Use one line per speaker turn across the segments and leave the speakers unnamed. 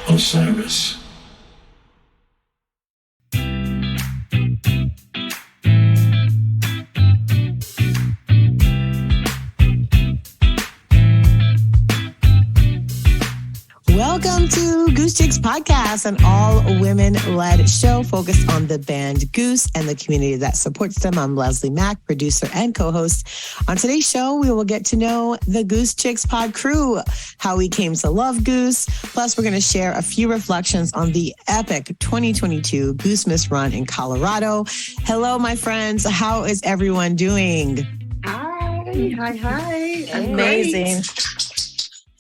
Osiris.
Welcome to Goose Chicks Podcast, an all-women-led show focused on the band Goose and the community that supports them. I'm Leslie Mack, producer and co-host. On today's show, we will get to know the Goose Chicks Pod crew, how we came to love Goose. Plus, we're going to share a few reflections on the epic 2022 Goose Miss Run in Colorado. Hello, my friends. How is everyone doing?
Hi.
Amazing.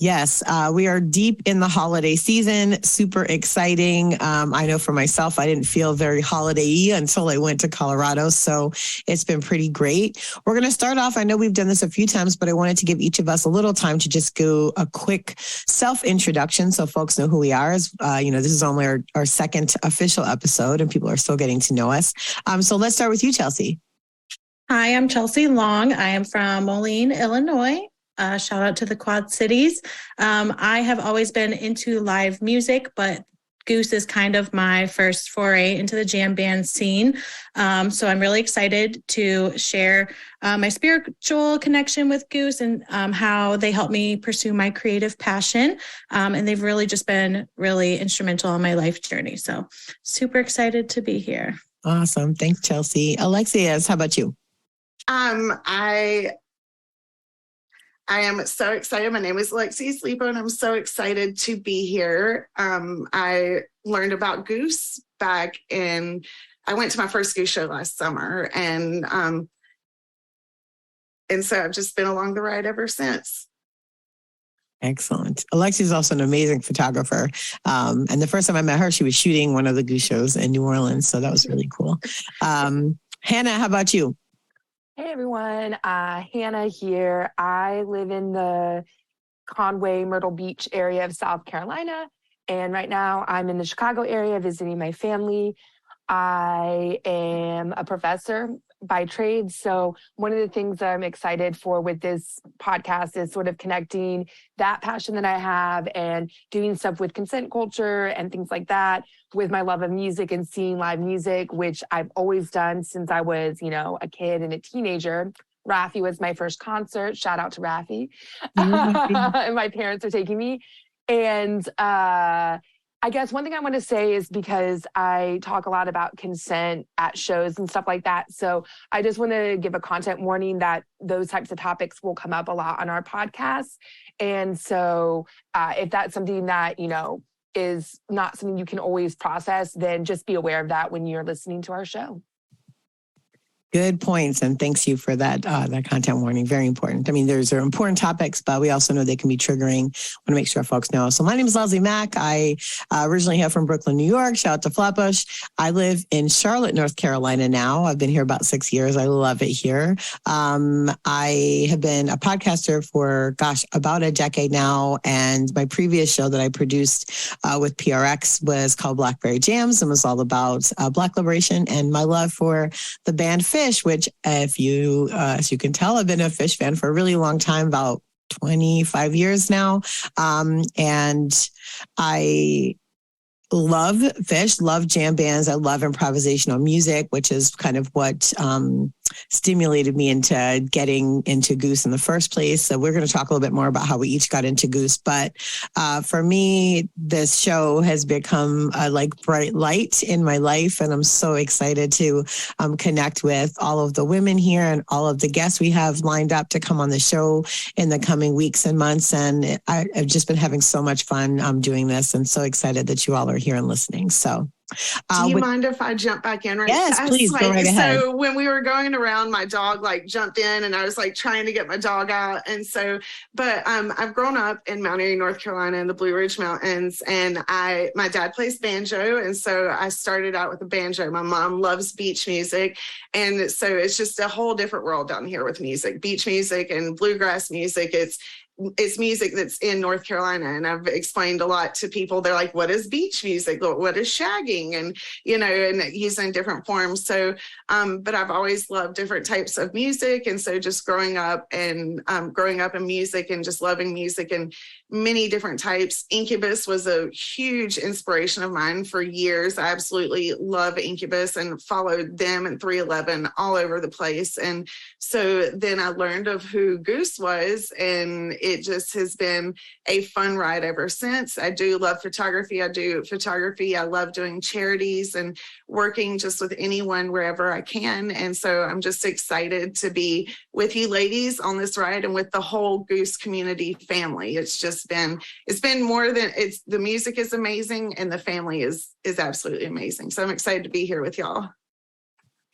Yes, we are deep in the holiday season. Super exciting. I know for myself, I didn't feel very holiday-y until I went to Colorado. So it's been pretty great. We're going to start off. I know we've done this a few times, but I wanted to give each of us a little time to just go a quick self-introduction so folks know who we are. This is only our second official episode and people are still getting to know us. So let's start with you, Chelsea.
Hi, I'm Chelsea Long. I am from Moline, Illinois. Shout out to the Quad Cities. I have always been into live music, but Goose is kind of my first foray into the jam band scene. So I'm really excited to share my spiritual connection with Goose and how they help me pursue my creative passion. And they've really just been really instrumental on my life journey. So super excited to be here.
Awesome. Thanks, Chelsea. Alexius, how about you?
I am so excited. My name is Alexius Lipot, and I'm so excited to be here. I learned about Goose I went to my first Goose show last summer, and so I've just been along the ride ever since.
Excellent. Alexia's also an amazing photographer. And the first time I met her, she was shooting one of the Goose shows in New Orleans. So that was really cool. Hannah, how about you?
Hey everyone, Hannah here. I live in the Conway, Myrtle Beach area of South Carolina. And right now I'm in the Chicago area visiting my family. I am a professor by trade. So one of the things that I'm excited for with this podcast is sort of connecting that passion that I have and doing stuff with consent culture and things like that with my love of music and seeing live music, which I've always done since I was, a kid and a teenager. Raffi was my first concert. Shout out to Raffi. And my parents are taking me. And I guess one thing I want to say is because I talk a lot about consent at shows and stuff like that. So I just want to give a content warning that those types of topics will come up a lot on our podcast. And so if that's something that, is not something you can always process, then just be aware of that when you're listening to our show.
Good points, and thanks you for that content warning. Very important. I mean, those are important topics, but we also know they can be triggering. Want to make sure folks know. So my name is Leslie Mack. I originally hail from Brooklyn, New York. Shout out to Flatbush. I live in Charlotte, North Carolina now. I've been here about 6 years. I love it here. I have been a podcaster for, about a decade now. And my previous show that I produced with PRX was called Blackberry Jams and was all about Black liberation and my love for the band Fish, which as you can tell, I've been a Fish fan for a really long time, about 25 years now. And I love Fish, love jam bands. I love improvisational music, which is kind of what stimulated me into getting into Goose in the first place. So we're going to talk a little bit more about how we each got into Goose. But for me, this show has become a bright light in my life. And I'm so excited to connect with all of the women here and all of the guests we have lined up to come on the show in the coming weeks and months. And I've just been having so much fun doing this and so excited that you all are here and listening. So
do you mind if I jump back in?
Yes, please go right ahead.
So when we were going around, my dog jumped in and I was trying to get my dog out. And so, but I've grown up in Mount Airy, North Carolina in the Blue Ridge Mountains. And my dad plays banjo. And so I started out with a banjo. My mom loves beach music. And so it's just a whole different world down here with music, beach music and bluegrass music. it's music that's in North Carolina. And I've explained a lot to people. They're like, what is beach music? What is shagging? And, and using different forms. So, but I've always loved different types of music. And so just growing up in music and just loving music and many different types. Incubus was a huge inspiration of mine for years. I absolutely love Incubus and followed them and 311 all over the place. And so then I learned of who Goose was, and it just has been a fun ride ever since. I do love photography. I do photography. I love doing charities and working just with anyone wherever I can. And so I'm just excited to be with you ladies on this ride and with the whole Goose community family. It's been more than the music is amazing and the family is absolutely amazing. So I'm excited to be here with y'all.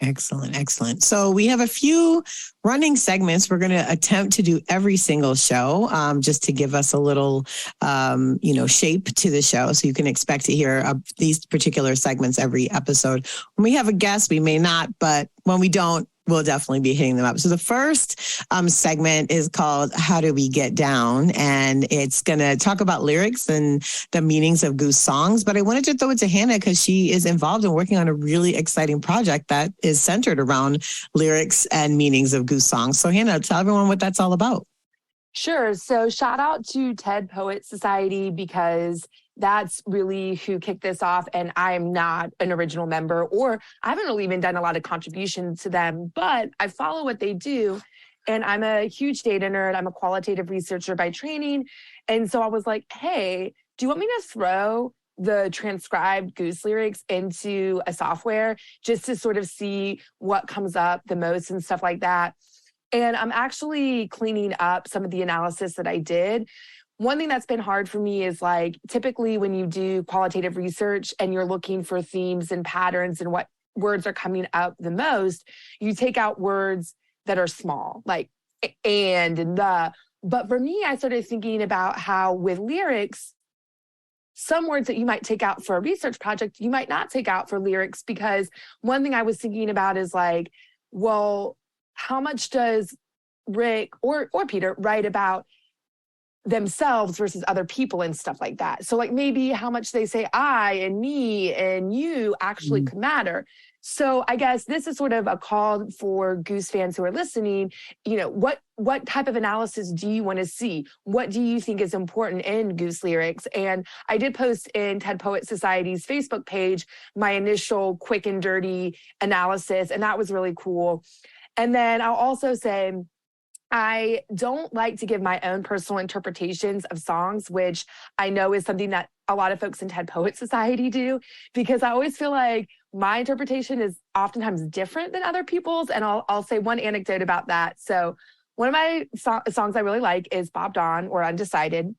Excellent. Excellent. So we have a few running segments. We're going to attempt to do every single show, just to give us a little, shape to the show. So you can expect to hear these particular segments every episode. When we have a guest, we may not, but when we don't, we'll definitely be hitting them up. So the first segment is called How Do We Get Down? And it's going to talk about lyrics and the meanings of Goose songs. But I wanted to throw it to Hannah because she is involved in working on a really exciting project that is centered around lyrics and meanings of Goose songs. So Hannah, tell everyone what that's all about.
Sure. So shout out to TED Poet Society because that's really who kicked this off. And I am not an original member, or I haven't really even done a lot of contribution to them, but I follow what they do. And I'm a huge data nerd. I'm a qualitative researcher by training. And so I was like, hey, do you want me to throw the transcribed Goose lyrics into a software just to sort of see what comes up the most and stuff like that? And I'm actually cleaning up some of the analysis that I did. One thing that's been hard for me is like, typically when you do qualitative research and you're looking for themes and patterns and what words are coming up the most, you take out words that are small, like and the. But for me, I started thinking about how with lyrics, some words that you might take out for a research project, you might not take out for lyrics, because one thing I was thinking about is like, well, how much does Rick or Peter write about themselves versus other people and stuff like that? So like maybe how much they say I and me and you actually could matter. So I guess this is sort of a call for Goose fans who are listening. What type of analysis do you want to see? What do you think is important in Goose lyrics? And I did post in TED Poet Society's Facebook page my initial quick and dirty analysis, and that was really cool. And then I'll also say, I don't like to give my own personal interpretations of songs, which I know is something that a lot of folks in TED Poet Society do, because I always feel like my interpretation is oftentimes different than other people's. And I'll say one anecdote about that. So one of my songs I really like is Bob Dawn or Undecided.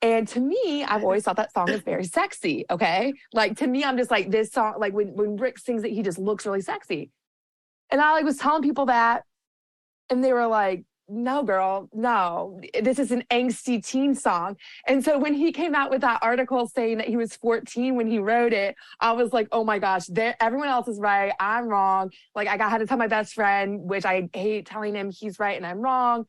And to me, I've always thought that song is very sexy. Okay. Like to me, I'm just like this song, like when Rick sings it, he just looks really sexy. And I was telling people that, and they were like, no, girl, no, this is an angsty teen song. And so when he came out with that article saying that he was 14 when he wrote it, I was like, oh my gosh, everyone else is right. I'm wrong. Like I had to tell my best friend, which I hate telling him he's right and I'm wrong.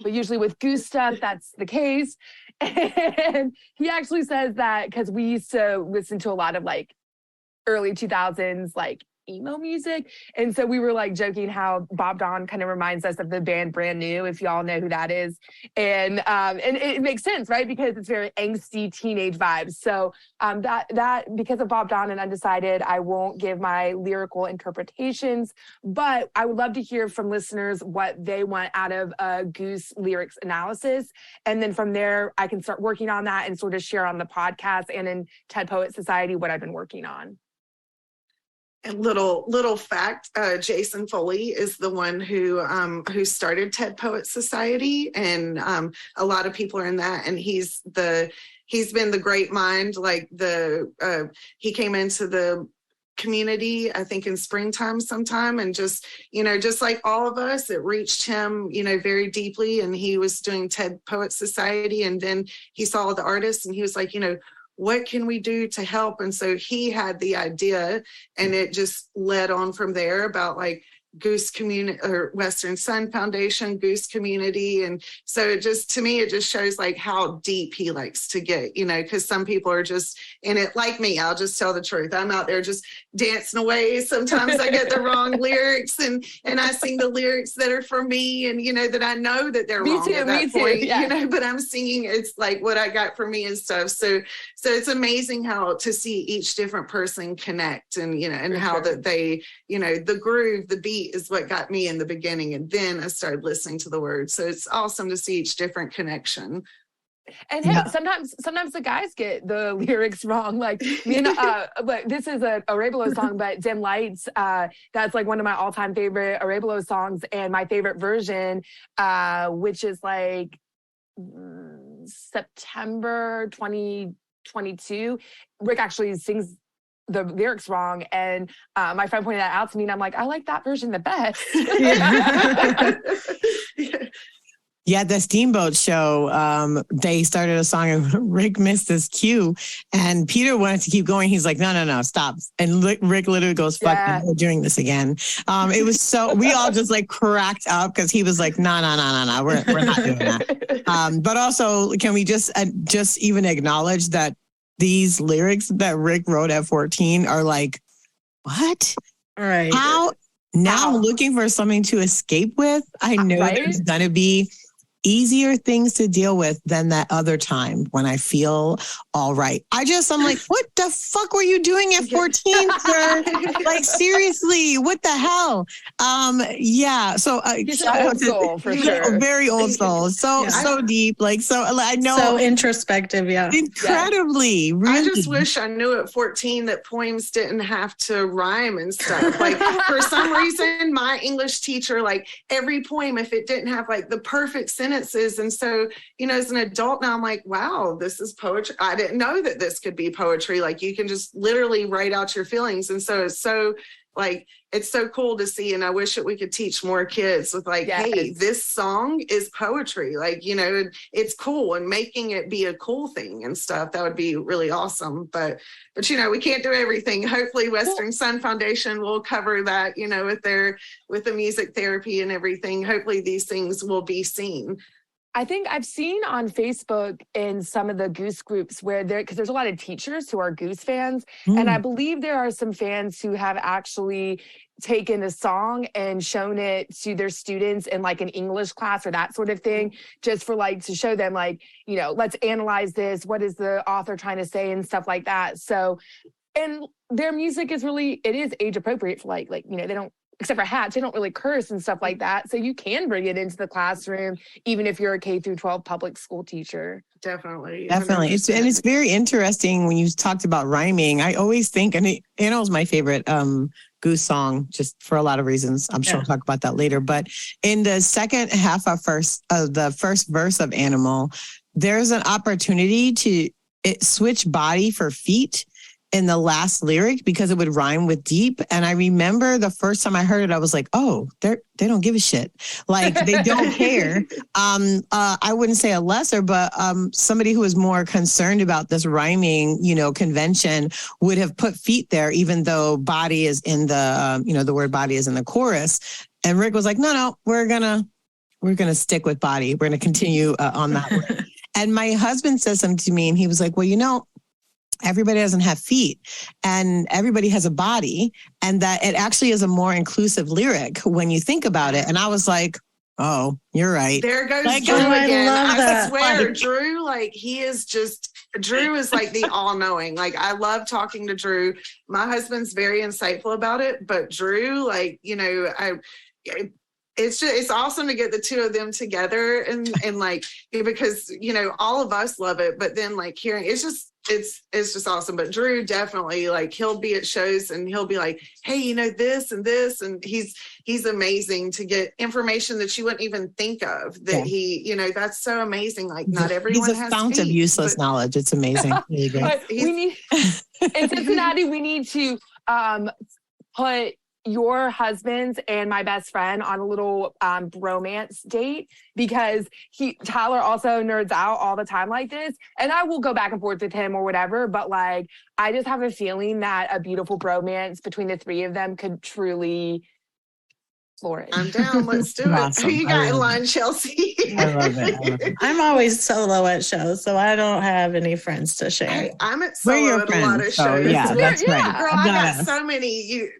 But usually with Goose stuff, that's the case. And he actually says that because we used to listen to a lot of like early 2000s, like emo music. And so we were like joking how Bob Dawn kind of reminds us of the band Brand New, if y'all know who that is. And it makes sense, right? Because it's very angsty teenage vibes. So that because of Bob Dawn and Undecided, I won't give my lyrical interpretations, but I would love to hear from listeners what they want out of a Goose lyrics analysis. And then from there, I can start working on that and sort of share on the podcast and in TED Poet Society what I've been working on.
And little fact, Jason Foley is the one who started TED Poet Society, and a lot of people are in that. And he's been the great mind. Like he came into the community, I think in springtime sometime, and just like all of us, it reached him, very deeply. And he was doing TED Poet Society, and then he saw the artists, and he was like, what can we do to help? And so he had the idea, and it just led on from there about like Goose Community or Western Sun Foundation, Goose Community. And so it just, to me, it just shows like how deep he likes to get, you know, because some people are just in it like me. I'll just tell the truth. I'm out there just dancing away. Sometimes I get the wrong lyrics and I sing the lyrics that are for me and, you know, that I know that they're wrong at that point,
yeah.
you know, but I'm singing, it's like what I got for me and stuff. So it's amazing how to see each different person connect and, you know, and how that they, you know, the groove, the beat is what got me in the beginning. And then I started listening to the words. So it's awesome to see each different connection.
And hey, sometimes the guys get the lyrics wrong. Like, you know, but this is a Arevalo song, but Dim Lights, that's like one of my all-time favorite Arevalo songs, and my favorite version, which is like September 2022. Rick actually sings the lyrics wrong, and my friend pointed that out to me, and I'm like, I like that version the best.
Yeah, the Steamboat show, they started a song and Rick missed his cue and Peter wanted to keep going. He's like, no, stop. And Rick literally goes, fuck, we're doing this again. It was so, we all just like cracked up because he was like, no, we're not doing that. But also, can we just even acknowledge that these lyrics that Rick wrote at 14 are like, what?
All right.
How? Now I'm looking for something to escape with. I know there's going to be easier things to deal with than that other time when I feel all right. I'm like, what the fuck were you doing at 14, sir? Like, seriously, what the hell? Yeah. So
old soul for sure.
Very old soul. So deep. Like, so I know.
So introspective. Yeah.
Incredibly. Really.
I just wish I knew at 14 that poems didn't have to rhyme and stuff. Like, for some reason, my English teacher, like every poem, if it didn't have like the perfect sentences. And so, you know, as an adult now, I'm like, wow, this is poetry. I didn't know that this could be poetry. Like, you can just literally write out your feelings. And so it's so cool to see. And I wish that we could teach more kids with like, hey, this song is poetry. Like, you know, it's cool, and making it be a cool thing and stuff. That would be really awesome. But you know, we can't do everything. Hopefully Western Sun Foundation will cover that, you know, with the music therapy and everything. Hopefully these things will be seen.
I think I've seen on Facebook in some of the Goose groups where because there's a lot of teachers who are Goose fans. And I believe there are some fans who have actually taken a song and shown it to their students in like an English class or that sort of thing, just for like to show them like, you know, let's analyze this. What is the author trying to say and stuff like that. So, and their music is it is age appropriate for like, you know, they don't, except for Hatch, they don't really curse and stuff like that. So you can bring it into the classroom, even if you're a K through 12 public school teacher.
Definitely.
It's very interesting when you talked about rhyming. I always think, and Animal's my favorite Goose song, just for a lot of reasons. I'm sure we'll talk about that later. But in the second half of the first verse of Animal, there's an opportunity to switch body for feet in the last lyric because it would rhyme with deep. And I remember the first time I heard it, I was like, oh, they don't give a shit. Like, they don't care. I wouldn't say a lesser, but somebody who was more concerned about this rhyming, you know, convention would have put feet there, even though body is in the, you know, the word body is in the chorus. And Rick was like, no, we're gonna stick with body. We're gonna continue on that word. And my husband said something to me and he was like, well, you know, everybody doesn't have feet and everybody has a body, and that it actually is a more inclusive lyric when you think about it. And I was like, oh, you're right.
There goes
like,
Drew again. I swear,
like,
Drew, like Drew is like the all-knowing. Like, I love talking to Drew. My husband's very insightful about it, but Drew, like, you know, it's awesome to get the two of them together and like, because, you know, all of us love it, but then like hearing it's just awesome. But Drew definitely, like, he'll be at shows and he'll be like, hey, you know, this and this, and he's amazing to get information that you wouldn't even think of that he, you know, that's so amazing. Like, not everyone has
a fount of useless knowledge. It's amazing.
We need in Cincinnati, we need to put your husband's and my best friend on a little bromance date, because Tyler also nerds out all the time like this, and I will go back and forth with him or whatever, but like, I just have a feeling that a beautiful bromance between the three of them could truly for it.
I'm down. Let's do it.
Awesome.
Who you got in line, Chelsea?
I love it.
I'm always solo at shows, so I don't have any friends to share.
Hey, I'm at
We're
solo
your
at a lot of
friends. So
shows.
yeah, that's
Yeah.
right.
Girl, I got so many.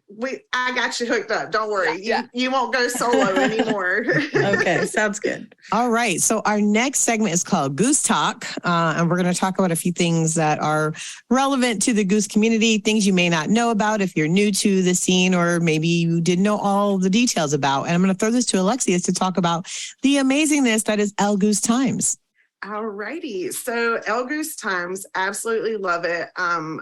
I got you hooked up. Don't worry. You won't go solo anymore.
Okay, sounds good.
All right. So our next segment is called Goose Talk. And we're going to talk about a few things that are relevant to the Goose community, things you may not know about if you're new to the scene, or maybe you didn't know all the details about. And I'm going to throw this to Alexius to talk about the amazingness that is El Goose Times.
All righty. So El Goose Times, absolutely love it. I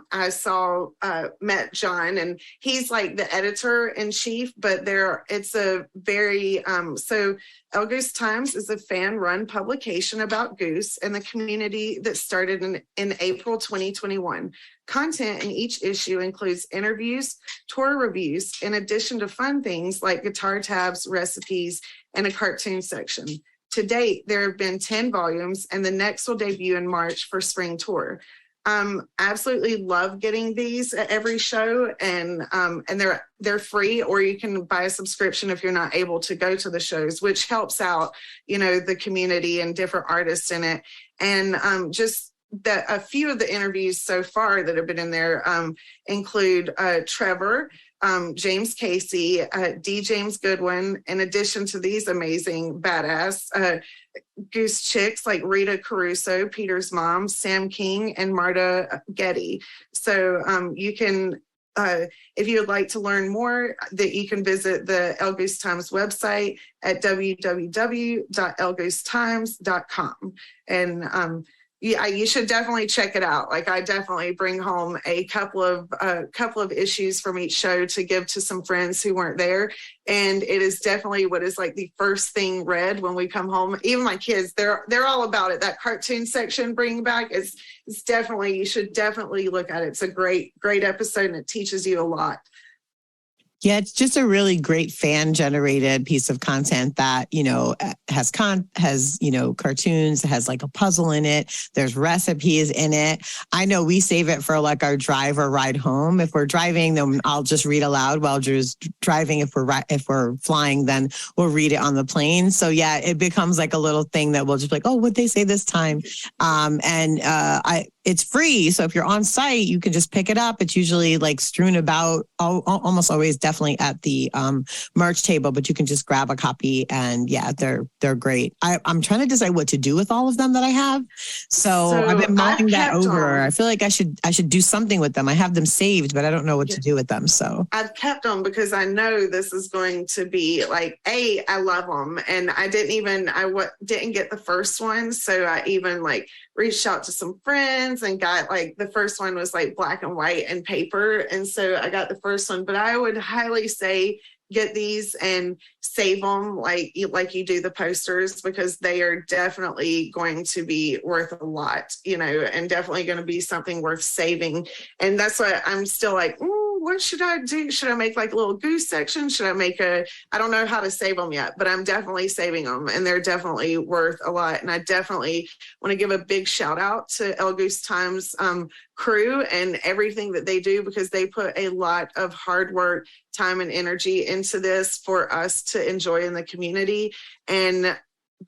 met John, and he's like the editor in chief, but it's a very, so El Goose Times is a fan-run publication about Goose and the community that started in April 2021. Content in each issue includes interviews, tour reviews, in addition to fun things like guitar tabs, recipes, and a cartoon section. To date, there have been 10 volumes, and the next will debut in March for spring tour. Absolutely love getting these at every show, and they're free, or you can buy a subscription if you're not able to go to the shows, which helps out, the community and different artists in it. And just that a few of the interviews so far that have been in there include Trevor, James Casey, D. James Goodwin, in addition to these amazing badass Goose Chicks like Rita Caruso, Peter's mom, Sam King, and Marta Getty. So you can, if you would like to learn more, that you can visit the El Goose Times website at www.elgoosetimes.com. And you should definitely check it out. Like, I definitely bring home a couple of issues from each show to give to some friends who weren't there. And it is definitely what is like the first thing read when we come home. Even my kids, they're all about it. That cartoon section bringing back is definitely, you should definitely look at it. It's a great episode, and it teaches you a lot.
Yeah, it's just a really great fan-generated piece of content that, has cartoons, it has like a puzzle in it. There's recipes in it. I know we save it for like our drive or ride home. If we're driving, then I'll just read aloud while Drew's driving. If we're flying, then we'll read it on the plane. So yeah, it becomes like a little thing that we'll just be like, oh, what'd they say this time? It's free. So if you're on site, you can just pick it up. It's usually like strewn about, almost always definitely at the merch table, but you can just grab a copy, and yeah, they're great. I'm trying to decide what to do with all of them that I have. So I've been mulling that over. I feel like I should do something with them. I have them saved, but I don't know what to do with them. So
I've kept them because I know this is going to be like, I love them. And I didn't get the first one. So I even like reached out to some friends and got like, the first one was like black and white and paper. And so I got the first one, but I would highly say get these and save them like you do the posters, because they are definitely going to be worth a lot, and definitely going to be something worth saving. And that's why I'm still like, what should I do? Should I make like a little Goose section? Should I make I don't know how to save them yet, but I'm definitely saving them, and they're definitely worth a lot. And I definitely want to give a big shout out to El Goose Times crew and everything that they do, because they put a lot of hard work, time, and energy into this for us to enjoy in the community. And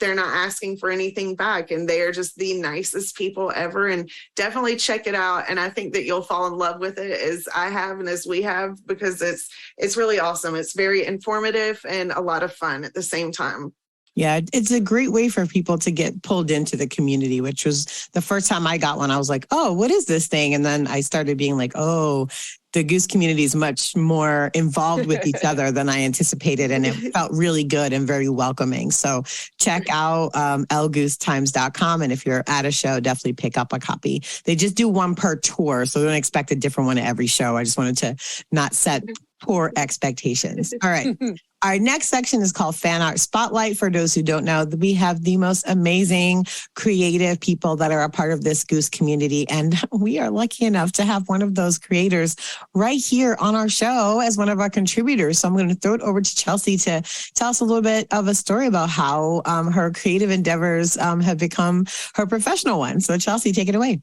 they're not asking for anything back, and they are just the nicest people ever. And definitely check it out. And I think that you'll fall in love with it as I have and as we have, because it's really awesome. It's very informative and a lot of fun at the same time.
Yeah, it's a great way for people to get pulled into the community, which was the first time I got one. I was like, oh, what is this thing? And then I started being like, oh, the Goose community is much more involved with each other than I anticipated. And it felt really good and very welcoming. So check out elgoosetimes.com. And if you're at a show, definitely pick up a copy. They just do one per tour, so don't expect a different one at every show. I just wanted to not set poor expectations. All right. Our next section is called Fan Art Spotlight. For those who don't know, we have the most amazing creative people that are a part of this Goose community. And we are lucky enough to have one of those creators right here on our show as one of our contributors. So I'm going to throw it over to Chelsea to tell us a little bit of a story about how her creative endeavors have become her professional ones. So Chelsea, take it away.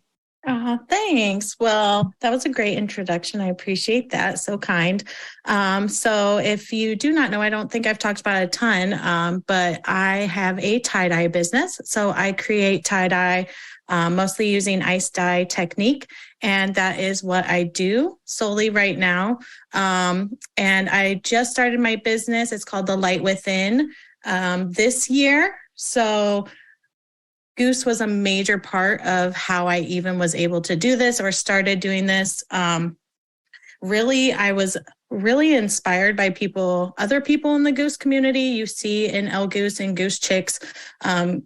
Thanks. Well, that was a great introduction. I appreciate that. So kind. So if you do not know, I don't think I've talked about it a ton, but I have a tie-dye business. So I create tie-dye mostly using ice dye technique. And that is what I do solely right now. And I just started my business. It's called The Light Within this year. So Goose was a major part of how I even was able to do this or started doing this. Really, I was really inspired by other people in the Goose community. You see in El Goose and Goose Chicks,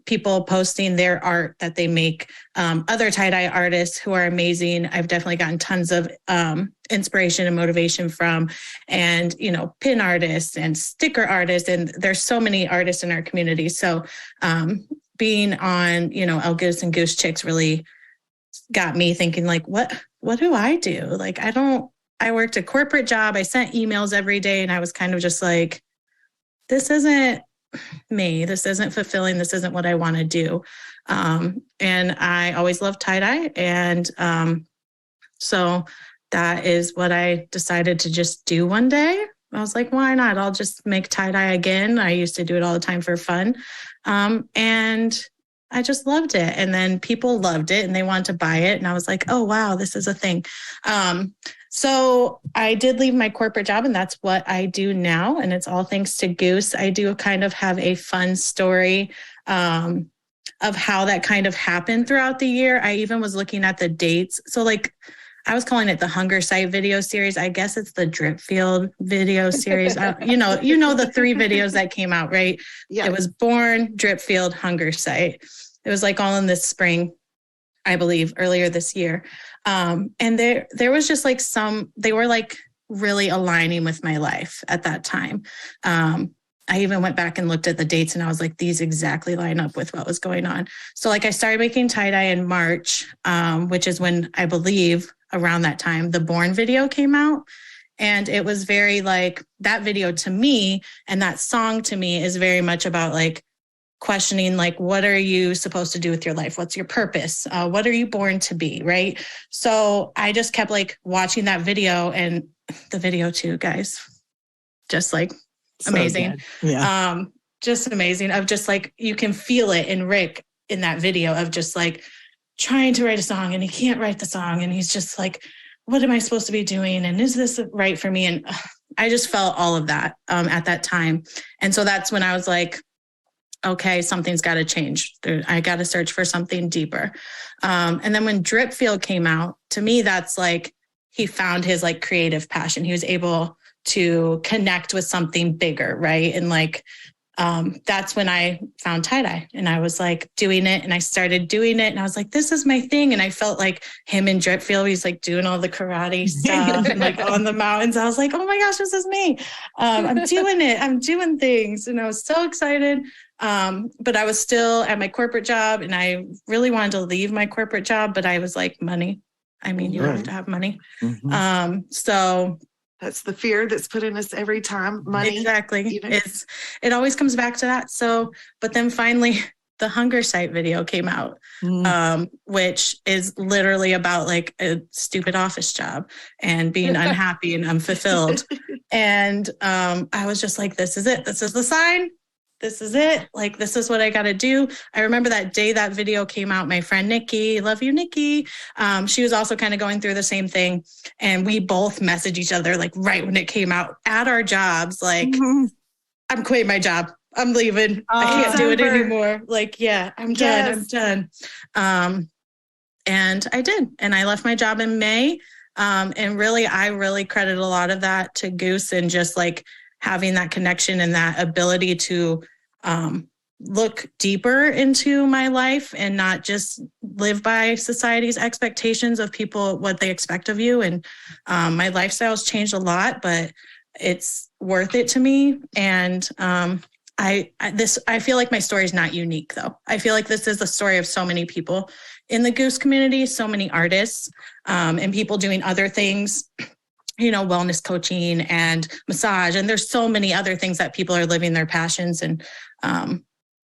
people posting their art that they make, other tie-dye artists who are amazing. I've definitely gotten tons of inspiration and motivation from, and, pin artists and sticker artists. And there's so many artists in our community. So, being on, El Goose and Goose Chicks really got me thinking, like, what do I do? Like, I worked a corporate job. I sent emails every day, and I was kind of just like, this isn't me. This isn't fulfilling. This isn't what I want to do. And I always loved tie-dye. And so that is what I decided to just do one day. I was like, why not? I'll just make tie-dye again. I used to do it all the time for fun. And I just loved it. And then people loved it and they wanted to buy it. And I was like, oh, wow, this is a thing. So I did leave my corporate job, and that's what I do now. And it's all thanks to Goose. I do kind of have a fun story of how that kind of happened throughout the year. I even was looking at the dates. So I was calling it the Hunger Site video series. I guess it's the Dripfield video series. You know the 3 videos that came out, right? Yeah. It was Born, Dripfield, Hunger Site. It was all in this spring, I believe, earlier this year. And there was just they were really aligning with my life at that time. I even went back and looked at the dates, and I was like, these exactly line up with what was going on. So I started making tie-dye in March, which is when I believe around that time, the Born video came out. And it was very that video to me, and that song to me is very much about questioning, what are you supposed to do with your life? What's your purpose? What are you born to be? Right. So I just kept watching that video, and the video too, guys, just amazing.
So yeah.
Just amazing of just you can feel it in Rick in that video of just trying to write a song, and he can't write the song. And he's just what am I supposed to be doing? And is this right for me? And I just felt all of that at that time. And so that's when I was okay, something's got to change. I got to search for something deeper. And then when Dripfield came out, to me, that's he found his creative passion. He was able to connect with something bigger, right? And that's when I found tie-dye, and I was doing it, and I started doing it, and I was this is my thing. And I felt him in Dripfield, he's doing all the karate stuff and on the mountains. I was oh my gosh, this is me. I'm doing it. I'm doing things. And I was so excited. But I was still at my corporate job, and I really wanted to leave my corporate job, but I was money. I mean, you have to have money.
Mm-hmm.
So
that's the fear that's put in us every time. Money.
Exactly. It always comes back to that. So, but then finally the Hunger Site video came out, which is literally about a stupid office job and being unhappy and unfulfilled. And I was just this is it. This is the sign. This is it. This is what I got to do. I remember that day that video came out, my friend Nikki, love you, Nikki. She was also kind of going through the same thing. And we both messaged each other right when it came out at our jobs, I'm quitting my job. I'm leaving. I can't do it anymore. Yeah, I'm done. I'm done. And I did. And I left my job in May. And really, I really credit a lot of that to Goose, and just having that connection and that ability to look deeper into my life and not just live by society's expectations of people, what they expect of you. And my lifestyle's changed a lot, but it's worth it to me. And I feel like my story is not unique, though. I feel like this is the story of so many people in the Goose community, so many artists and people doing other things, wellness coaching and massage. And there's so many other things that people are living their passions. And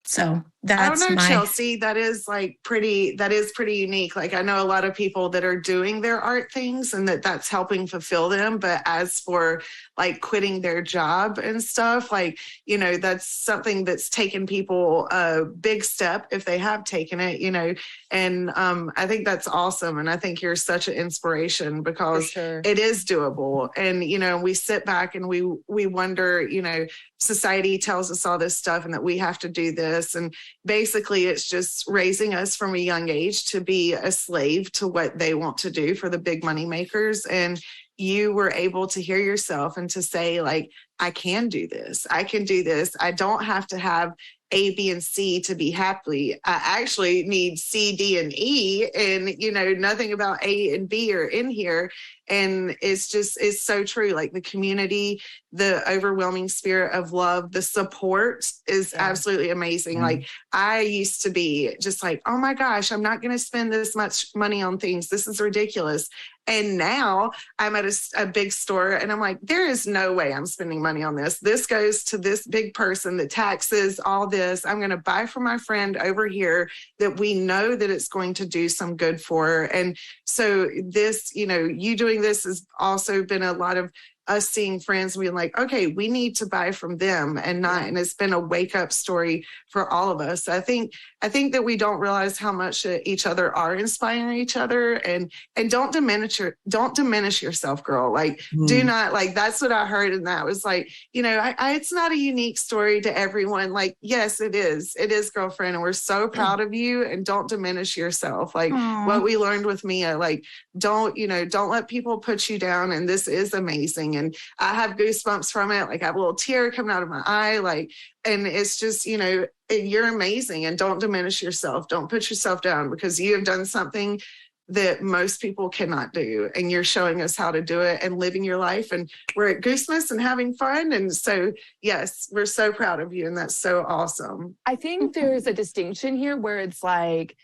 so
I don't know, Chelsea, that is pretty unique. Like, I know a lot of people that are doing their art things and that's helping fulfill them. But as for like quitting their job and stuff, like, you know, that's something that's taken people a big step if they have taken it, you know, and I think that's awesome. And I think you're such an inspiration because it is doable. And, you know, we sit back and we wonder, you know, society tells us all this stuff and that we have to do this. And basically it's just raising us from a young age to be a slave to what they want to do for the big money makers. And you were able to hear yourself and to say, like, I can do this. I can do this. I don't have to have A, B, and C to be happy. I actually need C, D, and E. And, you know, nothing about A and B are in here. And it's so true. Like the community, the overwhelming spirit of love, the support is absolutely amazing. Mm-hmm. Like I used to be just like, oh my gosh, I'm not going to spend this much money on things. This is ridiculous. And now I'm at a big store and I'm like, there is no way I'm spending money on this. This goes to this big person, the taxes, all this. I'm going to buy from my friend over here that we know that it's going to do some good for her. And so this, you know, you doing this has also been a lot of us seeing friends and being like, okay, we need to buy from them and not, and it's been a wake up story for all of us. I think that we don't realize how much each other are inspiring each other and don't diminish yourself, girl. Like, do not, like, that's what I heard. And that was like, you know, it's not a unique story to everyone. Like, yes, it is, girlfriend. And we're so proud of you and don't diminish yourself. Like what we learned with Mia, like, don't let people put you down. And this is amazing. And I have goosebumps from it. Like I have a little tear coming out of my eye. Like, and it's just, you know, you're amazing and don't diminish yourself. Don't put yourself down because you have done something that most people cannot do. And you're showing us how to do it and living your life. And we're at Goosemas and having fun. And so, yes, we're so proud of you. And that's so awesome.
I think there's a distinction here where it's like,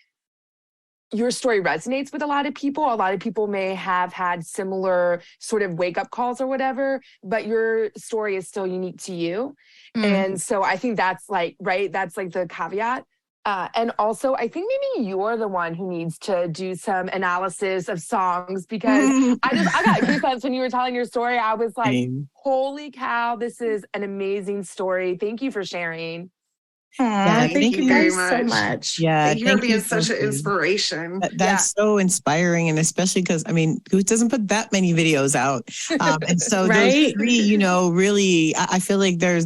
your story resonates with a lot of people. A lot of people may have had similar sort of wake up calls or whatever, but your story is still unique to you. And so I think that's like, right. That's like the caveat. And also I think maybe you're the one who needs to do some analysis of songs because I got goosebumps when you were telling your story. I was like, holy cow, this is an amazing story. Thank you for sharing.
Thank you guys so much.
Yeah,
thank you for being such an inspiration.
That's so inspiring, and especially because Goose doesn't put that many videos out, and so those three, you know, really, I feel like there's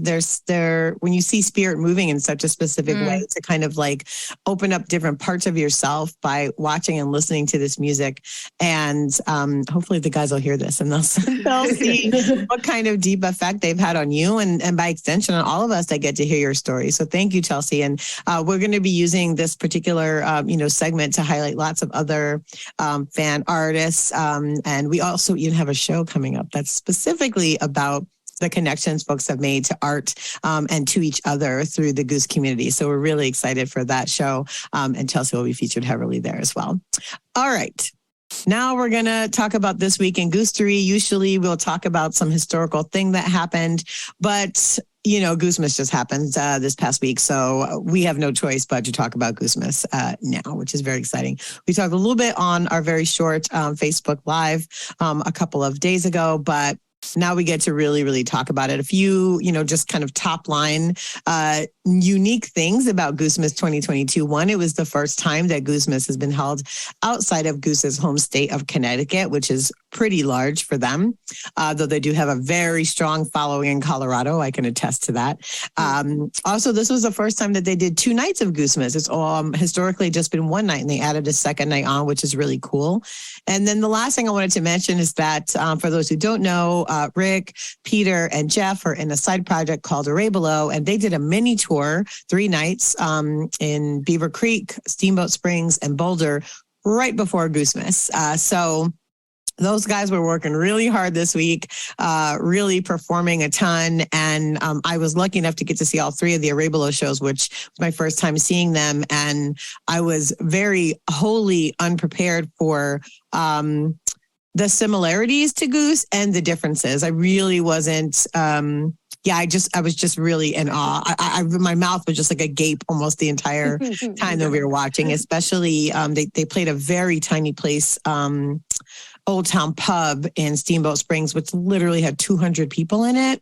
when you see spirit moving in such a specific way to kind of like open up different parts of yourself by watching and listening to this music, and hopefully the guys will hear this and they'll see what kind of deep effect they've had on you, and by extension on all of us that get to hear your story. So thank you, Chelsea. And we're going to be using this particular, segment to highlight lots of other fan artists. And we also even have a show coming up that's specifically about the connections folks have made to art and to each other through the Goose community. So we're really excited for that show. And Chelsea will be featured heavily there as well. All right. Now we're going to talk about this week in Goosery. Usually we'll talk about some historical thing that happened, but you know, Goosemas just happened this past week. So we have no choice but to talk about Goosemas now, which is very exciting. We talked a little bit on our very short Facebook Live a couple of days ago, but now we get to really, really talk about it. A few, just kind of top line unique things about Goosemas 2022. One, it was the first time that Goosemas has been held outside of Goose's home state of Connecticut, which is pretty large for them, though they do have a very strong following in Colorado. I can attest to that. Also, this was the first time that they did 2 nights of Goosemas. It's historically just been 1 night, and they added a second night on, which is really cool. And then the last thing I wanted to mention is that for those who don't know, Rick, Peter, and Jeff are in a side project called Array Below, and they did a mini tour, 3 nights in Beaver Creek, Steamboat Springs, and Boulder right before Goosemas. So those guys were working really hard this week, really performing a ton. And I was lucky enough to get to see all 3 of the Array Below shows, which was my first time seeing them. And I was very wholly unprepared for the similarities to Goose and the differences. I really wasn't. I was just really in awe. My mouth was just like agape almost the entire time that we were watching. Especially, they played a very tiny place, Old Town Pub in Steamboat Springs, which literally had 200 people in it.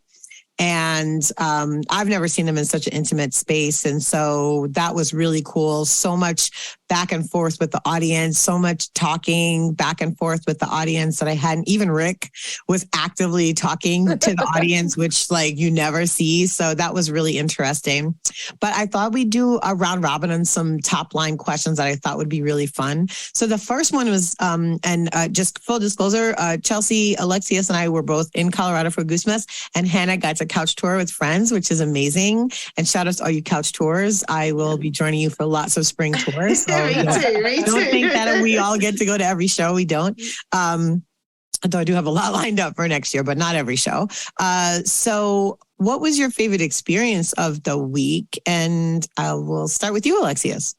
And I've never seen them in such an intimate space. And so that was really cool. So much back and forth with the audience, so much talking back and forth with the audience that I hadn't. Even Rick was actively talking to the audience, which like you never see. So that was really interesting. But I thought we'd do a round robin on some top line questions that I thought would be really fun. So the first one was, just full disclosure, Chelsea, Alexius, and I were both in Colorado for Goosemas, and Hannah got to couch tour with friends, which is amazing. And shout out to all you couch tours. I will be joining you for lots of spring tours. So
me too.
Don't think that we all get to go to every show. We don't. Although I do have a lot lined up for next year, but not every show. So what was your favorite experience of the week? And I will start with you, Alexius.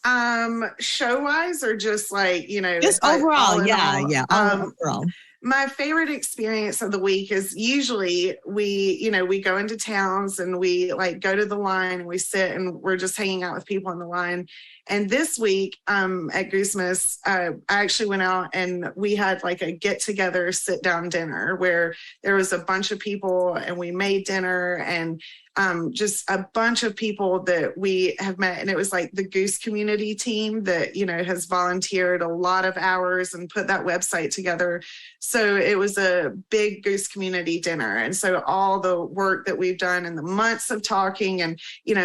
Show wise or just like,
just overall. Yeah. Overall.
My favorite experience of the week is usually we go into towns and we like go to the line and we sit and we're just hanging out with people on the line. And this week at Goosemas, I actually went out and we had like a get together, sit down dinner where there was a bunch of people and we made dinner and just a bunch of people that we have met. And it was like the Goose community team that, has volunteered a lot of hours and put that website together. So it was a big Goose community dinner. And so all the work that we've done in the months of talking and,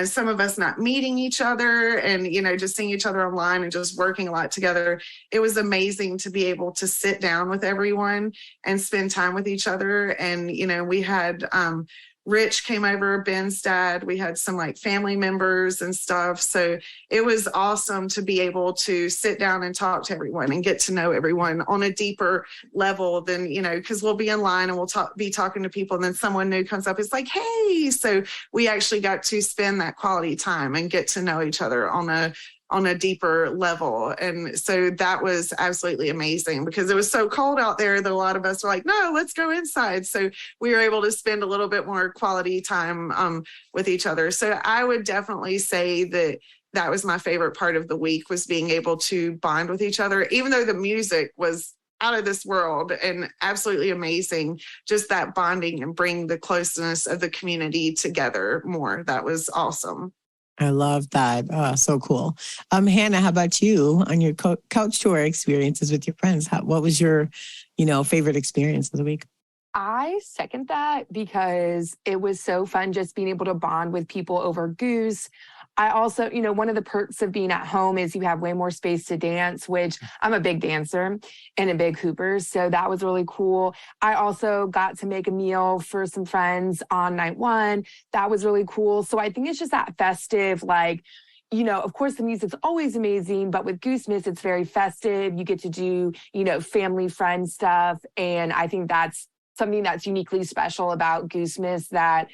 some of us not meeting each other and, just seeing each other online and just working a lot together. It was amazing to be able to sit down with everyone and spend time with each other. And, we had, Rich came over, Ben's dad. We had some like family members and stuff. So it was awesome to be able to sit down and talk to everyone and get to know everyone on a deeper level than, because we'll be in line and we'll be talking to people and then someone new comes up. It's like, hey, so we actually got to spend that quality time and get to know each other on a deeper level. And so that was absolutely amazing because it was so cold out there that a lot of us were like, no, let's go inside. So we were able to spend a little bit more quality time with each other. So I would definitely say that was my favorite part of the week, was being able to bond with each other, even though the music was out of this world and absolutely amazing. Just that bonding and bring the closeness of the community together more. That was awesome.
I love that. So cool. Hannah, how about you on your couch tour experiences with your friends? What was your, favorite experience of the week?
I second that because it was so fun just being able to bond with people over Goose. I also, one of the perks of being at home is you have way more space to dance, which I'm a big dancer and a big hooper. So that was really cool. I also got to make a meal for some friends on night one. That was really cool. So I think it's just that festive, of course the music's always amazing, but with Goosemas, it's very festive. You get to do, family friend stuff. And I think that's something that's uniquely special about Goosemas that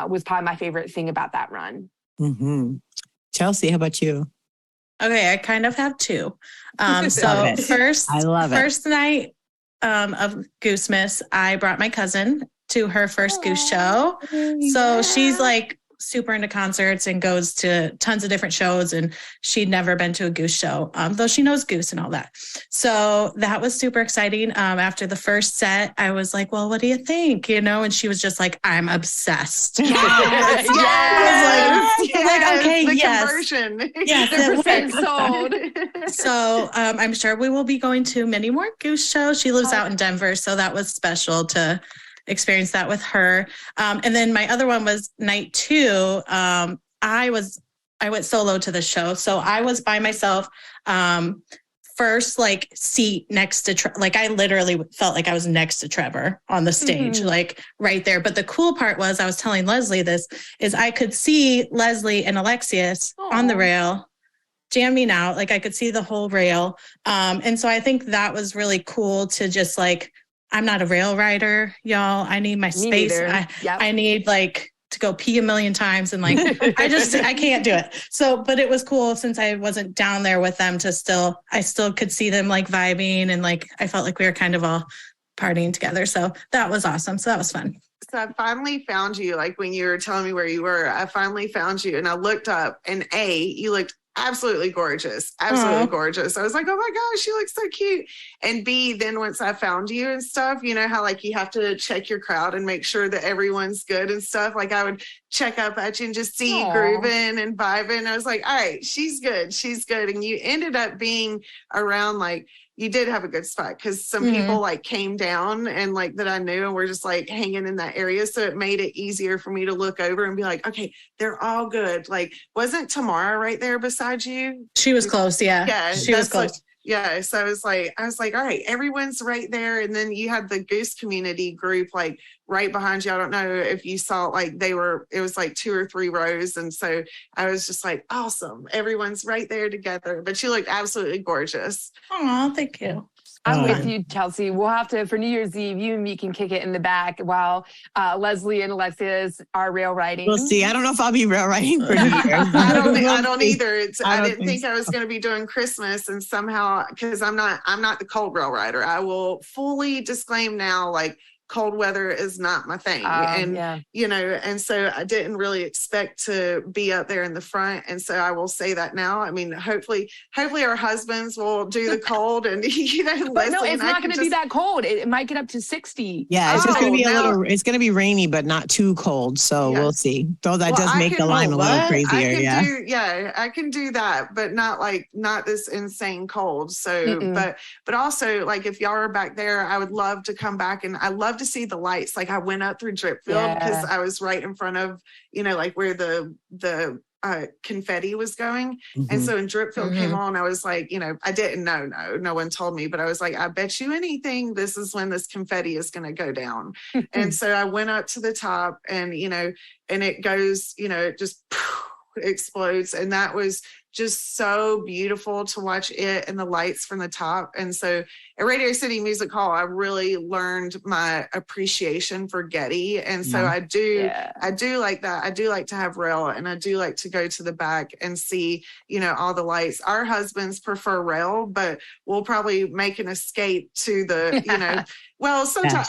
was probably my favorite thing about that run.
Mm-hmm. Chelsea, how about you?
Okay, I kind of have two. So first night of Goosemas, I brought my cousin to her first Goose show. So she's like super into concerts and goes to tons of different shows, and she'd never been to a Goose show, though she knows Goose and all that. So that was super exciting. After the first set, I was like, well, what do you think? And she was just like, I'm obsessed.
Yes.
Okay,
the
yes.
Conversion.
Yes, sold. So I'm sure we will be going to many more Goose shows. She lives out in Denver, so that was special to experience that with her. And then my other one was night two. I went solo to the show. So I was by myself, first seat next to, I literally felt like I was next to Trevor on the stage, right there. But the cool part was, I was telling Leslie this, is I could see Leslie and Alexius on the rail jamming out. I could see the whole rail. And so I think that was really cool to just I'm not a rail rider, y'all. I need my space. I need to go pee a million times. And like, I can't do it. So, but it was cool since I wasn't down there with them I still could see them like vibing. And like, I felt like we were kind of all partying together. So that was awesome. So that was fun.
So I finally found you, like when you were telling me where you were, I finally found you and I looked up and you looked absolutely gorgeous. Absolutely gorgeous. I was like, oh my gosh, you look so cute. And B, then once I found you and stuff, you know how like you have to check your crowd and make sure that everyone's good and stuff. Like I would check up at you and just see you grooving and vibing. I was like, all right, she's good. She's good. And you ended up being around like, you did have a good spot because some people like came down and like that I knew and were just like hanging in that area. So it made it easier for me to look over and be like, okay, they're all good. Like, wasn't Tamara right there beside you?
She was close. Yeah.
Yeah.
She was close.
Yeah. So I was like, all right, everyone's right there. And then you had the Goose community group, like right behind you. I don't know if you saw like it was like 2 or 3 rows. And so I was just like, awesome. Everyone's right there together, but you looked absolutely gorgeous.
Oh, thank you.
I'm with you, Chelsea. We'll have to, for New Year's Eve, you and me can kick it in the back while Leslie and Alexius are rail riding.
We'll see. I don't know if I'll be rail riding for New Year's.
I don't either. I didn't think I was going to be doing Christmas, and somehow, because I'm not the cold rail rider. I will fully disclaim now, like, cold weather is not my thing. You know, and so I didn't really expect to be up there in the front. And so I will say that now. I mean, hopefully our husbands will do the cold and, you know,
but no, it's not going to be that cold. It might get up to 60.
Yeah. It's just going to be it's going to be rainy, but not too cold. So we'll see. Though that does make the line a little crazier.
I can do that, but not this insane cold. So, but also like if y'all are back there, I would love to come back and I love to see the lights. Like I went up through Dripfield because I was right in front of, you know, like where the confetti was going. And so when Dripfield came on, I was like, you know, I didn't know, no one told me, but I was like, I bet you anything, this is when this confetti is going to go down. And so I went up to the top and, you know, and it goes, you know, it just explodes. And that was just so beautiful to watch it and the lights from the top. And so at Radio City Music Hall, I really learned my appreciation for Getty. And so I do like that. I do like to have rail and I do like to go to the back and see, you know, all the lights. Our husbands prefer rail, but we'll probably make an escape to the, you know, well, sometimes,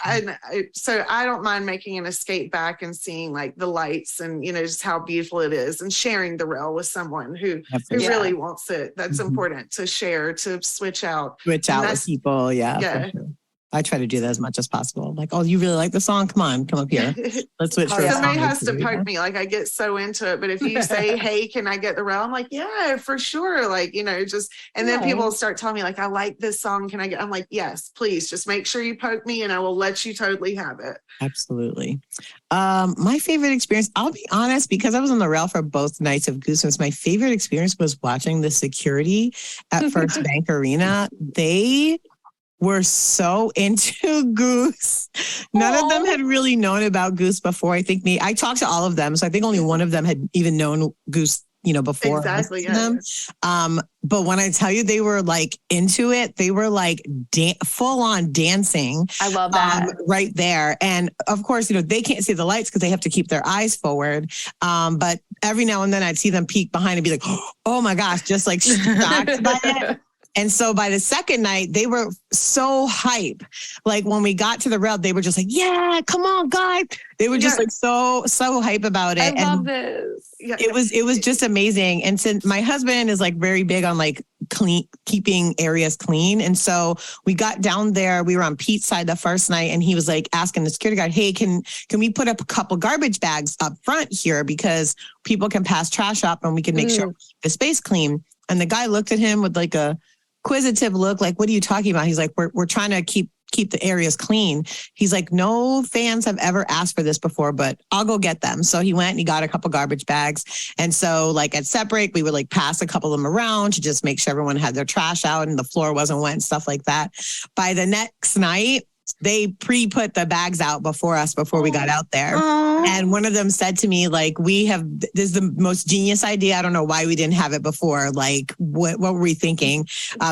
so I don't mind making an escape back and seeing like the lights and, you know, just how beautiful it is and sharing the rail with someone who really wants it. That's important to share, to switch out
with people. Yeah. Sure. I try to do that as much as possible. Like, oh, you really like the song? Come up here. Let's switch.
Somebody has to poke me. Like I get so into it. But if you say, hey, can I get the rail? I'm like, yeah, for sure. Like, you know, just, and then people start telling me like, I like this song. Can I get, I'm like, yes, please just make sure you poke me and I will let you totally have it.
Absolutely. My favorite experience, I'll be honest, because I was on the rail for both nights of Goose, my favorite experience was watching the security at First Bank Arena. They were so into Goose. None of them had really known about Goose before. I talked to all of them. So I think only one of them had even known Goose, you know, before.
Exactly.
Them. But when I tell you they were like into it, they were like full on dancing.
I love that.
Right there. And of course, you know, they can't see the lights because they have to keep their eyes forward. But every now and then I'd see them peek behind and be like, oh my gosh, just like shocked by it. And so by the second night, they were so hype. Like when we got to the rail, they were just like, yeah, come on, guys. They were just like so hype about it.
I love this.
It was just amazing. And since my husband is like very big on like keeping areas clean. And so we got down there, we were on Pete's side the first night and he was like asking the security guard, hey, can we put up a couple garbage bags up front here because people can pass trash up and we can make sure we keep the space clean. And the guy looked at him with like a inquisitive look, like, what are you talking about? He's like, we're trying to keep the areas clean. He's like, no fans have ever asked for this before, but I'll go get them. So he went and he got a couple garbage bags. And so like at set break, we would like pass a couple of them around to just make sure everyone had their trash out and the floor wasn't wet and stuff like that. By the next night, they pre-put the bags out before we got out there.
Aww.
And one of them said to me, like, this is the most genius idea. I don't know why we didn't have it before. Like, what were we thinking?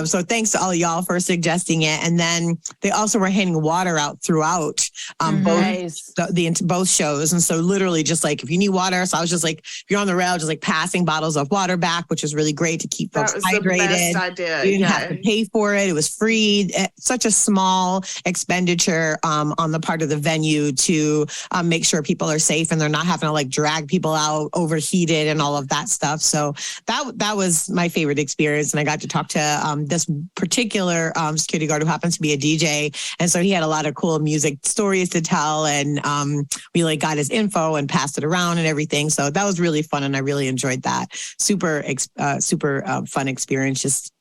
So thanks to all of y'all for suggesting it. And then they also were handing water out throughout both shows. And so literally just like, if you need water, so I was just like, if you're on the rail, just like passing bottles of water back, which was really great to keep folks hydrated.
The best idea.
You didn't have to pay for it. It was free. Such a small expenditure on the part of the venue to make sure people are safe and they're not having to like drag people out overheated and all of that stuff. So that was my favorite experience. And I got to talk to this particular security guard who happens to be a DJ. And so he had a lot of cool music stories to tell. And we like got his info and passed it around and everything. So that was really fun. And I really enjoyed that. Super fun experience. Just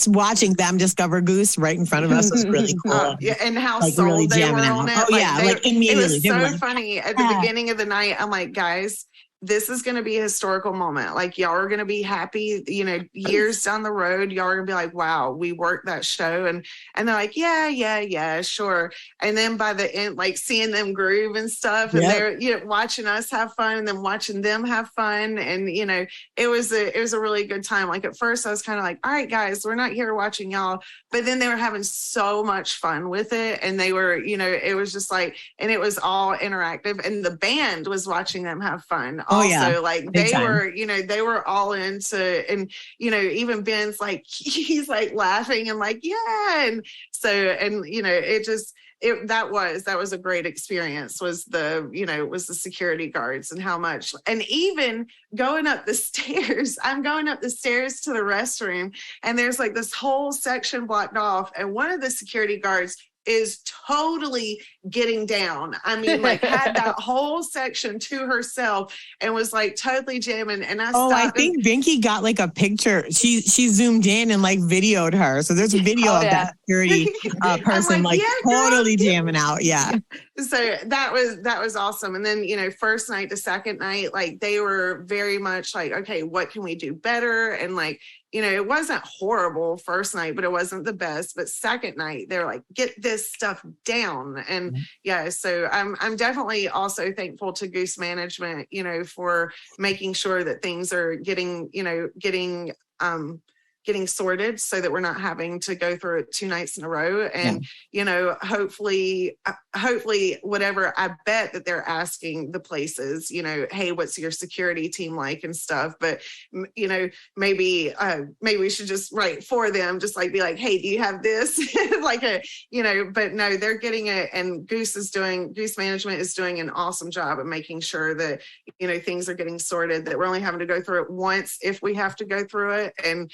watching them discover Goose right in front of us was really cool.
And how
like,
sold
really
they were
out.
on it.
Oh, yeah. Like immediately.
It was so funny. At the beginning of the night, I'm like, guys, this is going to be a historical moment. Like, y'all are going to be happy, years down the road, y'all are going to be like, wow, we worked that show. And they're like, yeah, sure. And then by the end, like seeing them groove and stuff, and they're watching us have fun and then watching them have fun. And, it was a really good time. Like at first I was kind of like, all right, guys, we're not here watching y'all. But then they were having so much fun with it. And they were, it was just like, and it was all interactive. And the band was watching them have fun. Like they were, they were all into, and, even Ben's like, he's like laughing and like, yeah. And so, and, that was a great experience was the security guards and how much, and even going up the stairs, I'm going up the stairs to the restroom and there's like this whole section blocked off. And one of the security guards is totally getting down. I mean, like had that whole section to herself and was like totally jamming. And I
think Binky got like a picture. She zoomed in and like videoed her. So there's a video of that security person like totally jamming out. Yeah.
So that was awesome. And then, first night to second night, like they were very much like, okay, what can we do better? And like, it wasn't horrible first night, but it wasn't the best. But second night, they're like, get this stuff down. And so I'm definitely also thankful to Goose Management, for making sure that things are getting sorted so that we're not having to go through it 2 nights in a row. And, hopefully whatever, I bet that they're asking the places, hey, what's your security team like and stuff. But, maybe we should just write for them, just like be like, hey, do you have this? But no, they're getting it. And Goose Management is doing an awesome job of making sure that, things are getting sorted, that we're only having to go through it once if we have to go through it. And,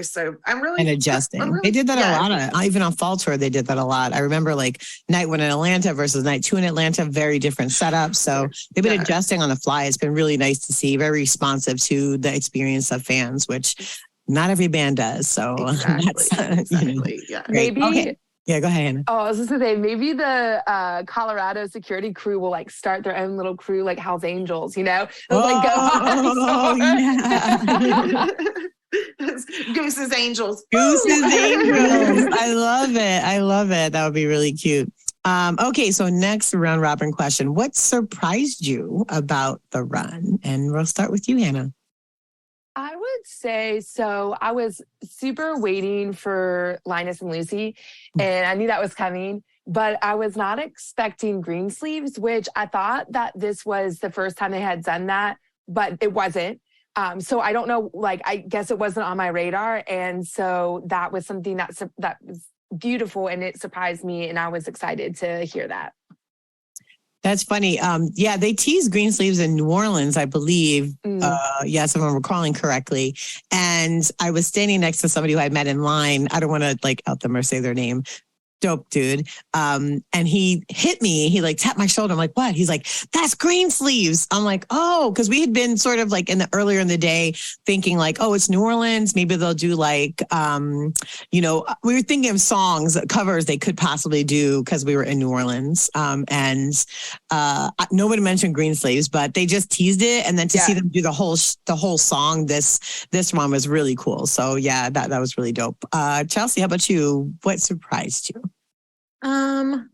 so I'm really
and adjusting. They did that a lot. Even on Fall Tour, they did that a lot. I remember like night 1 in Atlanta versus night 2 in Atlanta, very different setups. So they've been adjusting on the fly. It's been really nice to see, very responsive to the experience of fans, which not every band does. So
exactly.
Maybe.
Okay. Yeah, go ahead, Hannah.
Oh, I was just gonna say, maybe the Colorado security crew will like start their own little crew, like Hell's Angels, They'll like go on.
Yeah.
Goose's Angels.
Goose's Angels. I love it. That would be really cute. Okay, so next round robin question. What surprised you about the run? And we'll start with you, Hannah.
I would say, so I was super waiting for Linus and Lucy, and I knew that was coming, but I was not expecting green sleeves, which I thought that this was the first time they had done that, but it wasn't. So I don't know, like, I guess it wasn't on my radar. And so that was something that was beautiful and it surprised me. And I was excited to hear that.
That's funny. They teased green sleeves in New Orleans, I believe. Yes, if I'm recalling correctly. And I was standing next to somebody who I met in line. I don't want to like out them or say their name. Dope dude. And he hit me. He like tapped my shoulder. I'm like, what? He's like, that's green sleeves. I'm like, oh, because we had been sort of like earlier in the day thinking like, oh, it's New Orleans. Maybe they'll do like, we were thinking of songs, covers they could possibly do because we were in New Orleans. And nobody mentioned green sleeves, but they just teased it. And then to see them do the whole song, this one was really cool. So yeah, that was really dope. Chelsea, how about you? What surprised you?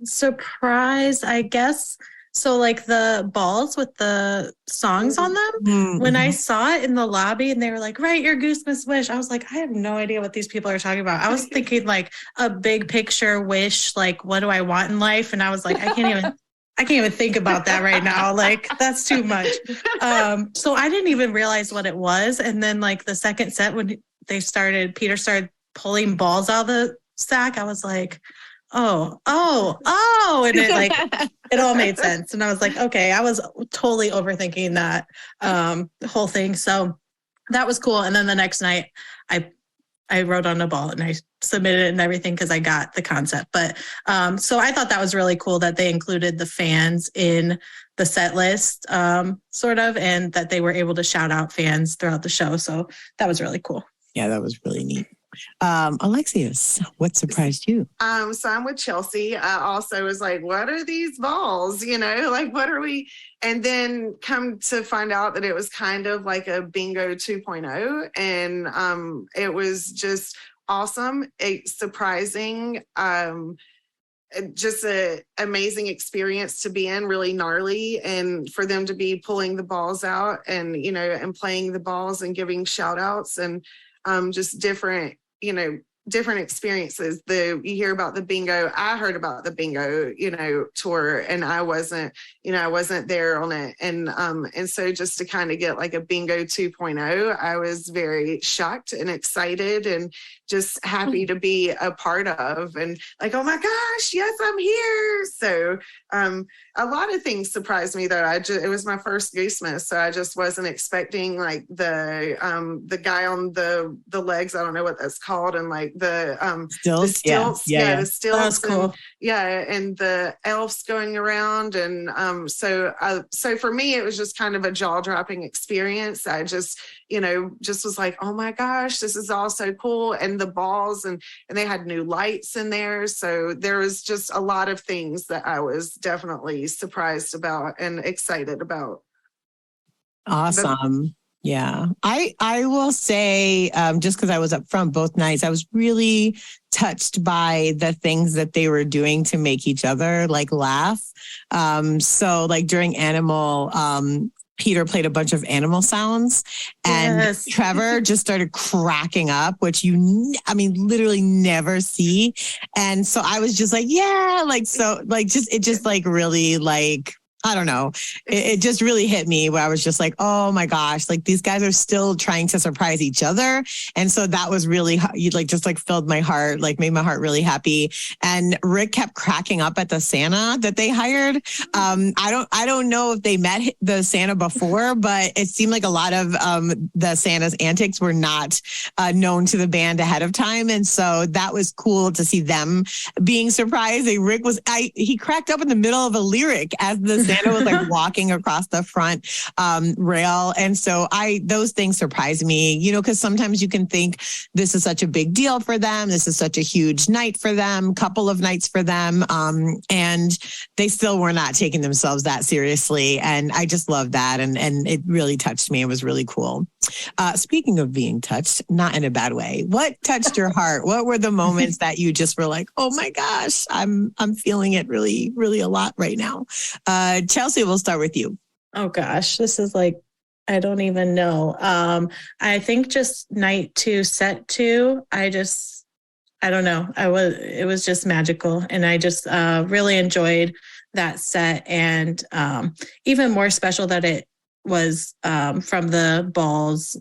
Surprise, I guess. So like the balls with the songs on them,
Mm-hmm.
when I saw it in the lobby and they were like, write your Goosemas wish, I was like, I have no idea what these people are talking about. I was thinking like a big picture wish, like what do I want in life? And I was like, I can't even think about that right now. Like that's too much. So I didn't even realize what it was. And then like the second set, when Peter started pulling balls out of the sack, I was like, oh. And it like, it all made sense. And I was like, okay, I was totally overthinking that whole thing. So that was cool. And then the next night I wrote on a ball and I submitted it and everything because I got the concept. But so I thought that was really cool that they included the fans in the set list, sort of, and that they were able to shout out fans throughout the show. So that was really cool.
Yeah, that was really neat. Alexius, what surprised you?
So I'm with Chelsea. I also was like, what are these balls? Like, what are we? And then come to find out that it was kind of like a bingo 2.0. And it was just awesome, surprising, just an amazing experience to be in, really gnarly. And for them to be pulling the balls out and, and playing the balls and giving shout outs and just different experiences. You hear about the bingo. I heard about the bingo, tour, and I wasn't there on it. And so just to kind of get like a bingo 2.0, I was very shocked and excited and just happy to be a part of, and like, oh my gosh, yes, I'm here. So a lot of things surprised me though. It was my first Goosemas, so I just wasn't expecting like the guy on the legs. I don't know what that's called, and like the
stilts.
The stilts.
That was cool.
And the elves going around, and so for me it was just kind of a jaw-dropping experience. I just was like, oh my gosh, this is all so cool. And the balls and they had new lights in there. So there was just a lot of things that I was definitely surprised about and excited about.
Awesome. Yeah. I will say, just because I was up front both nights, I was really touched by the things that they were doing to make each other like laugh. So like during Animal, Peter played a bunch of animal sounds and
Yes.
Trevor just started cracking up, which literally never see. And so I was just like, yeah, like, so like, it just like really like, I don't know. It just really hit me where I was just like, oh my gosh, like these guys are still trying to surprise each other. And so that was really just filled my heart, like made my heart really happy. And Rick kept cracking up at the Santa that they hired. I don't know if they met the Santa before, but it seemed like a lot of the Santa's antics were not known to the band ahead of time. And so that was cool to see them being surprised. Rick he cracked up in the middle of a lyric as the Santa was like walking across the front rail. And so those things surprise me, because sometimes you can think this is such a big deal for them. This is such a huge night for them, couple of nights for them. And they still were not taking themselves that seriously. And I just love that. And it really touched me. It was really cool. Speaking of being touched, not in a bad way, what touched your heart? What were the moments that you just were like, oh my gosh, I'm feeling it really, really a lot right now. Chelsea, we'll start with you.
Oh gosh, this is like, I don't even know. I think just night 2, set 2, I don't know. It was just magical. And I just really enjoyed that set. And even more special that it was from the balls,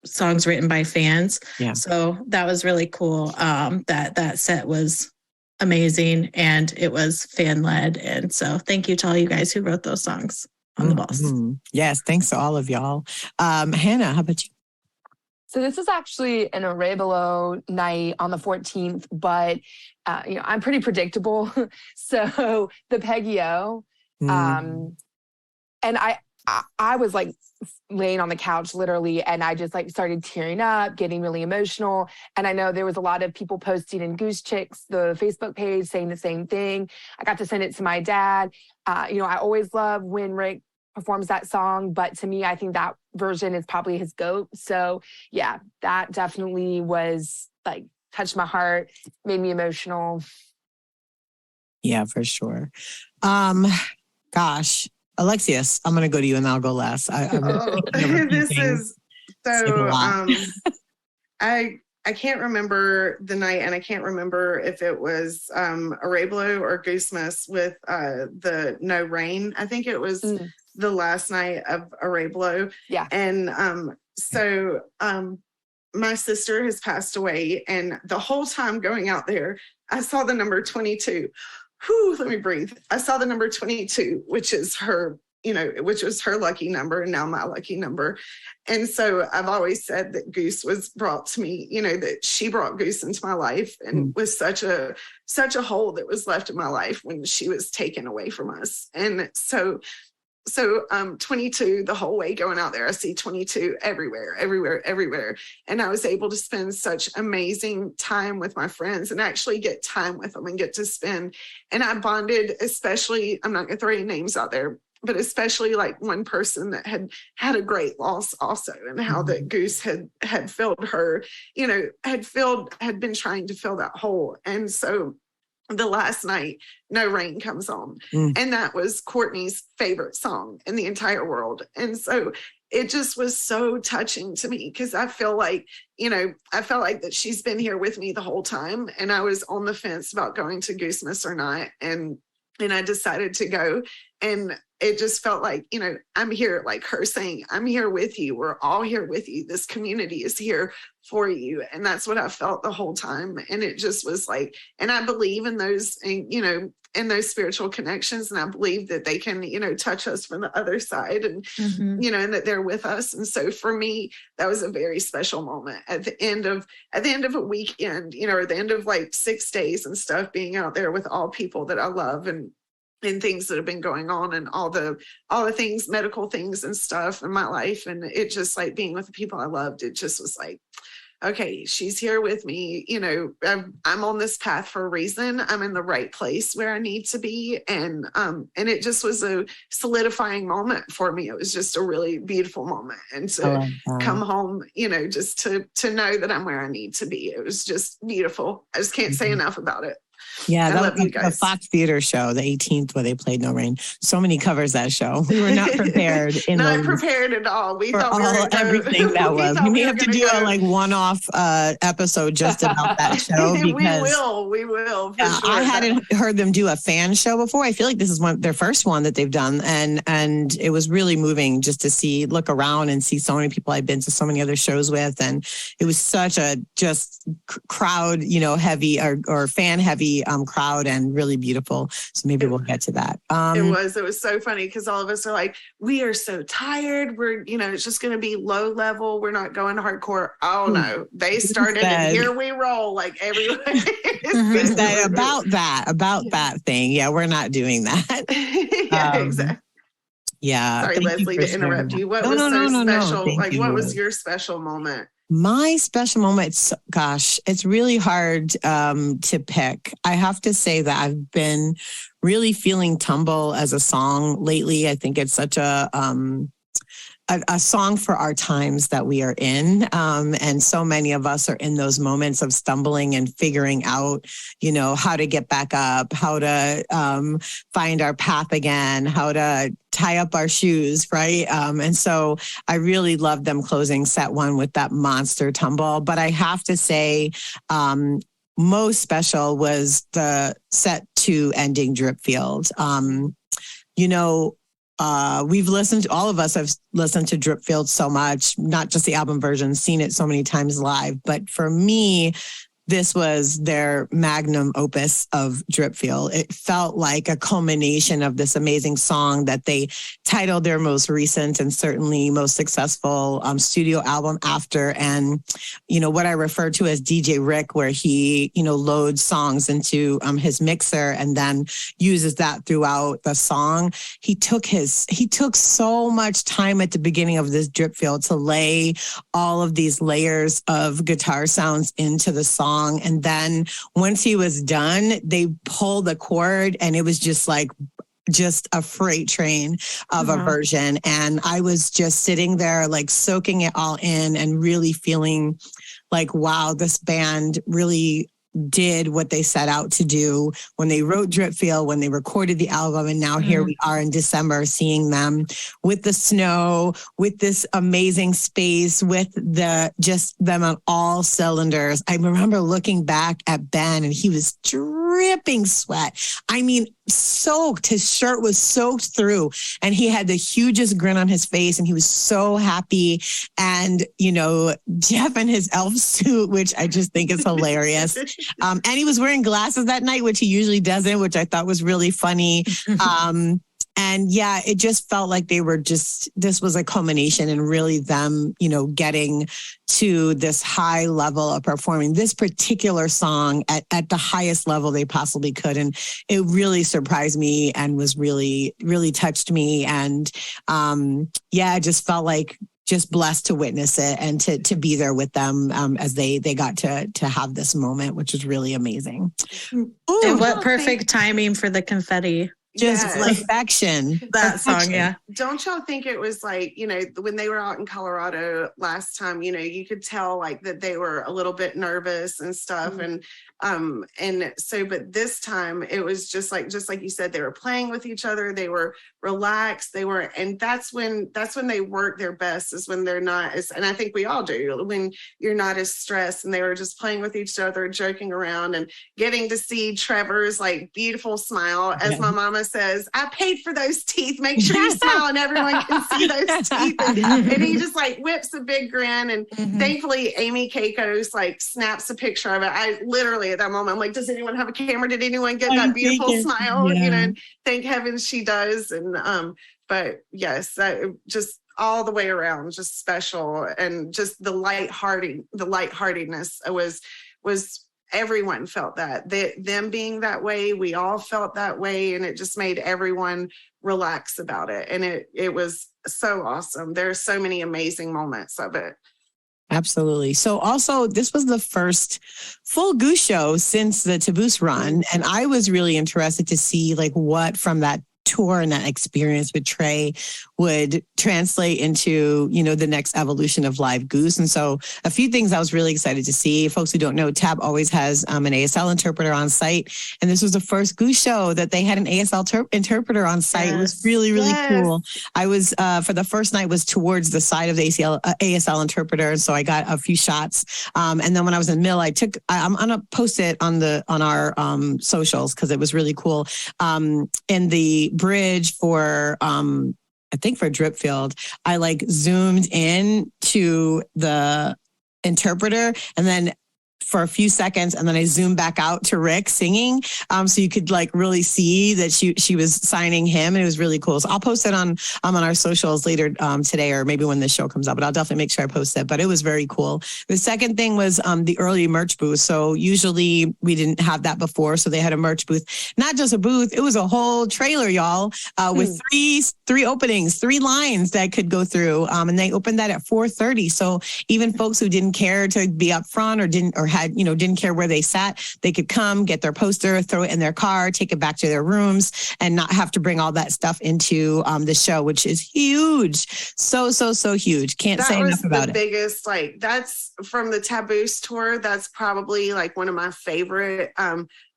songs written by fans.
Yeah.
So that was really cool. That set was amazing and it was fan led. And so thank you to all you guys who wrote those songs on the balls.
Mm-hmm. Yes. Thanks to all of y'all. Hannah, how about you?
So this was actually an Array Below night on the 14th, but I'm pretty predictable. So the Peggy O, and I was like laying on the couch literally, and I just like started tearing up, getting really emotional. And I know there was a lot of people posting in Goose Chicks, the Facebook page, saying the same thing. I got to send it to my dad. I always love when Rick performs that song, but to me, I think that version is probably his GOAT. So yeah, that definitely was like touched my heart, made me emotional.
Yeah, for sure. Gosh, Alexius, I'm going to go to you and I'll go last.
This is so, I can't remember the night, and I can't remember if it was Arablo or Goosemas with the No Rain. I think it was the last night of Arablo.
Yeah.
And so my sister has passed away, and the whole time going out there, I saw the number 22. Whew, let me breathe. I saw the number 22, which is her, which was her lucky number, and now my lucky number. And so I've always said that Goose was brought to me, that she brought Goose into my life, and was such a hole that was left in my life when she was taken away from us. And so 22, the whole way going out there, I see 22 everywhere. And I was able to spend such amazing time with my friends and actually get time with them and get to spend. And I bonded, especially, I'm not going to throw any names out there, but especially like one person that had a great loss also, and how that Goose had filled her, had been trying to fill that hole. And so the last night, No Rain comes on. And that was Courtney's favorite song in the entire world. And so it just was so touching to me, because I feel like, I felt like that she's been here with me the whole time. And I was on the fence about going to Goosemas or not. And I decided to go. And it just felt like, I'm here, like her saying, I'm here with you. We're all here with you. This community is here for you. And that's what I felt the whole time. And it just was like, and I believe in those, in those spiritual connections. And I believe that they can, touch us from the other side, and, and that they're with us. And so for me, that was a very special moment at the end of a weekend, or the end of like 6 days and stuff, being out there with all people that I love, and things that have been going on, and all the things, medical things and stuff in my life. And it just, like, being with the people I loved, it just was like, okay, she's here with me. I'm on this path for a reason. I'm in the right place where I need to be. And it just was a solidifying moment for me. It was just a really beautiful moment. And to come home, just to know that I'm where I need to be. It was just beautiful. I just can't say enough about it.
Yeah, that was the Fox Theater show, the 18th, where they played No Rain. So many covers that show. We were not prepared.
Not prepared at all. We thought we were
everything that was. We may have to do a one-off episode just about that show. Because
we will. For sure.
I hadn't heard them do a fan show before. I feel like this is their first one that they've done, and it was really moving just to look around and see so many people I've been to so many other shows with, and it was such a just crowd, heavy or fan heavy crowd, and really beautiful. So maybe we'll get to that.
It was so funny, because all of us are like, we are so tired. We're, it's just going to be low level. We're not going hardcore. Oh no, they started and here we roll, like everyone.
About that thing. Yeah, we're not doing that.
Yeah, exactly.
Yeah.
Sorry, Leslie, to interrupt you. What was so special? Like, what was your special moment?
My special moment, gosh, it's really hard to pick. I have to say that I've been really feeling Tumble as a song lately. I think it's such a song for our times that we are in. And so many of us are in those moments of stumbling and figuring out, how to get back up, how to find our path again, how to tie up our shoes, right? And so I really loved them closing set one with that monster Tumble. But I have to say, most special was the set two ending Dripfield. All of us have listened to Dripfield so much, not just the album version, seen it so many times live. But for me, this was their magnum opus of Dripfield. It felt like a culmination of this amazing song that they titled their most recent and certainly most successful studio album after. And, what I refer to as DJ Rick, where he, loads songs into his mixer and then uses that throughout the song. He took so much time at the beginning of this Dripfield to lay all of these layers of guitar sounds into the song. And then once he was done, they pulled the cord, and it was just a freight train of a version. And I was just sitting there, soaking it all in and really feeling like, wow, this band really did what they set out to do when they wrote Dripfield, when they recorded the album. And now here we are in December seeing them with the snow, with this amazing space, with just them on all cylinders. I remember looking back at Ben and he was dripping sweat. I mean, soaked. His shirt was soaked through and he had the hugest grin on his face and he was so happy. And, Jeff in his elf suit, which I just think is hilarious. And he was wearing glasses that night, which he usually doesn't, which I thought was really funny. And yeah, it just felt like this was a culmination and really them, getting to this high level of performing this particular song at the highest level they possibly could. And it really surprised me and was really, really touched me. And I just felt like just blessed to witness it and to be there with them as they got to have this moment, which is really amazing.
Ooh, and what perfect timing for the confetti.
Just perfection.
That song, yeah.
Don't y'all think it was like, when they were out in Colorado last time, you could tell like that they were a little bit nervous and stuff. But this time it was just like you said, they were playing with each other. They were relaxed. And that's when they work their best, is when they're not as, and I think we all do, when you're not as stressed. And they were just playing with each other, joking around and getting to see Trevor's like beautiful smile. As my mama says, I paid for those teeth. Make sure you smile and everyone can see those teeth. And he just like whips a big grin. And thankfully Amy Keikos like snaps a picture of it. I literally at that moment, I'm like, does anyone have a camera? Did anyone get that beautiful smile?
Yeah.
And thank heavens she does. And but yes, that just all the way around, just special. And just the lightheartedness was everyone felt that. Them being that way, we all felt that way, and it just made everyone relax about it. And it was so awesome. There's so many amazing moments of it.
Absolutely. So also, this was the first full Goose show since the Taboose run. And I was really interested to see like what from that tour and that experience with Trey would translate into, the next evolution of Live Goose. And so a few things I was really excited to see. Folks who don't know, Tab always has an ASL interpreter on site. And this was the first Goose show that they had an ASL interpreter on site. Yes. It was really, really cool. I was, for the first night, was towards the side of the ASL interpreter. So I got a few shots. And then when I was in the middle, I'm going to post it on our socials because it was really cool. In the bridge for I think for Dripfield, I like zoomed in to the interpreter and then for a few seconds, and then I zoomed back out to Rick singing. So you could like really see that she was signing him, and it was really cool. So I'll post it on our socials later today, or maybe when the show comes out, but I'll definitely make sure I post it. But it was very cool. The second thing was the early merch booth. So usually we didn't have that before. So they had a merch booth, not just a booth. It was a whole trailer, y'all, with three openings, 3 lines that could go through. And they opened that at 4:30. So even folks who didn't care to be up front or didn't care where they sat, they could come, get their poster, throw it in their car, take it back to their rooms, and not have to bring all that stuff into the show, which is huge. So huge. Can't say enough about it.
That was the biggest, that's from the Taboose tour. That's probably like one of my favorite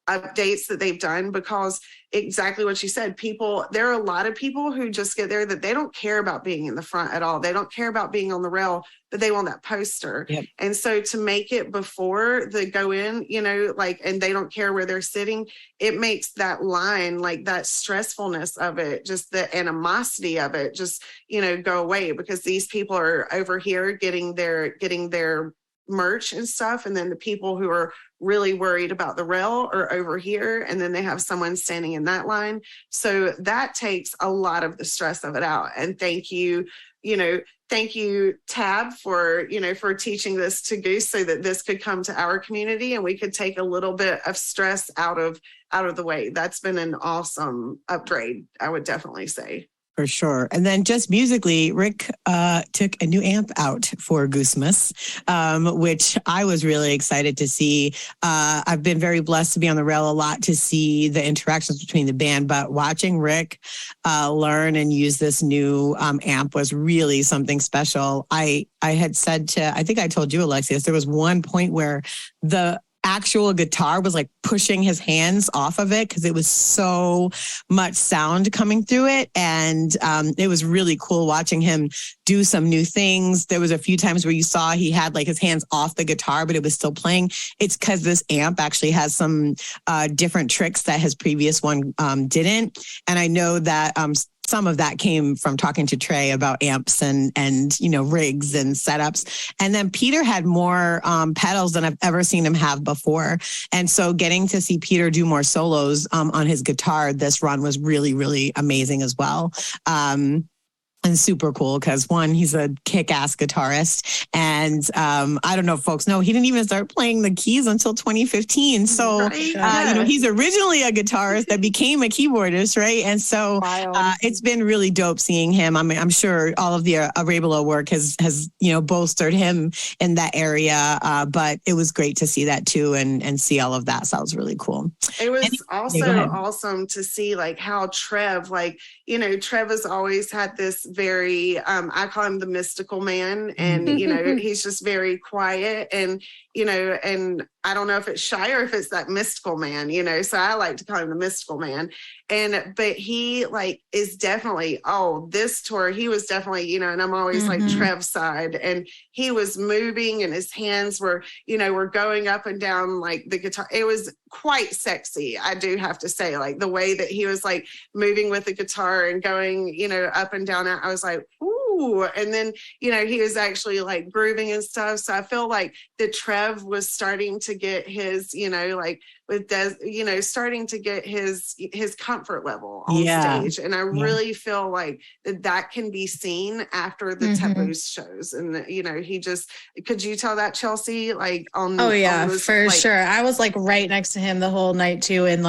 updates that they've done, because exactly what you said, there are a lot of people who just get there that they don't care about being in the front at all. They don't care about being on the rail, but they want that poster. Yep. And so to make it before they go in, and they don't care where they're sitting, it makes that line, like that stressfulness of it, just the animosity of it, just, go away, because these people are over here getting their merch and stuff, and then the people who are really worried about the rail are over here, and then they have someone standing in that line. So that takes a lot of the stress of it out. And thank you Tab for teaching this to Goose, so that this could come to our community and we could take a little bit of stress out of the way. That's been an awesome upgrade, I would definitely say.
For sure. And then just musically, Rick took a new amp out for Goosemas, which I was really excited to see. I've been very blessed to be on the rail a lot to see the interactions between the band, but watching Rick learn and use this new amp was really something special. I had said I think I told you, Alexius, there was one point where the actual guitar was like pushing his hands off of it because it was so much sound coming through it. And it was really cool watching him do some new things. There was a few times where you saw he had like his hands off the guitar, but it was still playing. It's because this amp actually has some different tricks that his previous one didn't. And I know that some of that came from talking to Trey about amps and rigs and setups. And then Peter had more pedals than I've ever seen him have before. And so getting to see Peter do more solos on his guitar this run was really, really amazing as well. And super cool because one, he's a kick-ass guitarist. And I don't know if folks know, he didn't even start playing the keys until 2015. So, he's originally a guitarist that became a keyboardist, right? And so it's been really dope seeing him. I mean, I'm sure all of the Arabelo work has bolstered him in that area. But it was great to see that too and see all of that. So that was really cool.
It was also awesome to see like how Trev, Trev has always had this very, I call him the mystical man. And, he's just very quiet and, and I don't know if it's shy or if it's that mystical man, so I like to call him the mystical man. But he is definitely, this tour, he was definitely, and I'm always like Trev's side, and he was moving and his hands were, were going up and down like the guitar. It was quite sexy. I do have to say, like the way that he was like moving with the guitar and going, up and down. I was like, ooh. And then, he was actually like grooving and stuff. So I feel like the Trev was starting to get his, starting to get his comfort level on stage. And I really feel like that can be seen after the Taboos shows. And, he just, could you tell that, Chelsea? Like on
for sure. I was like right next to him the whole night too. And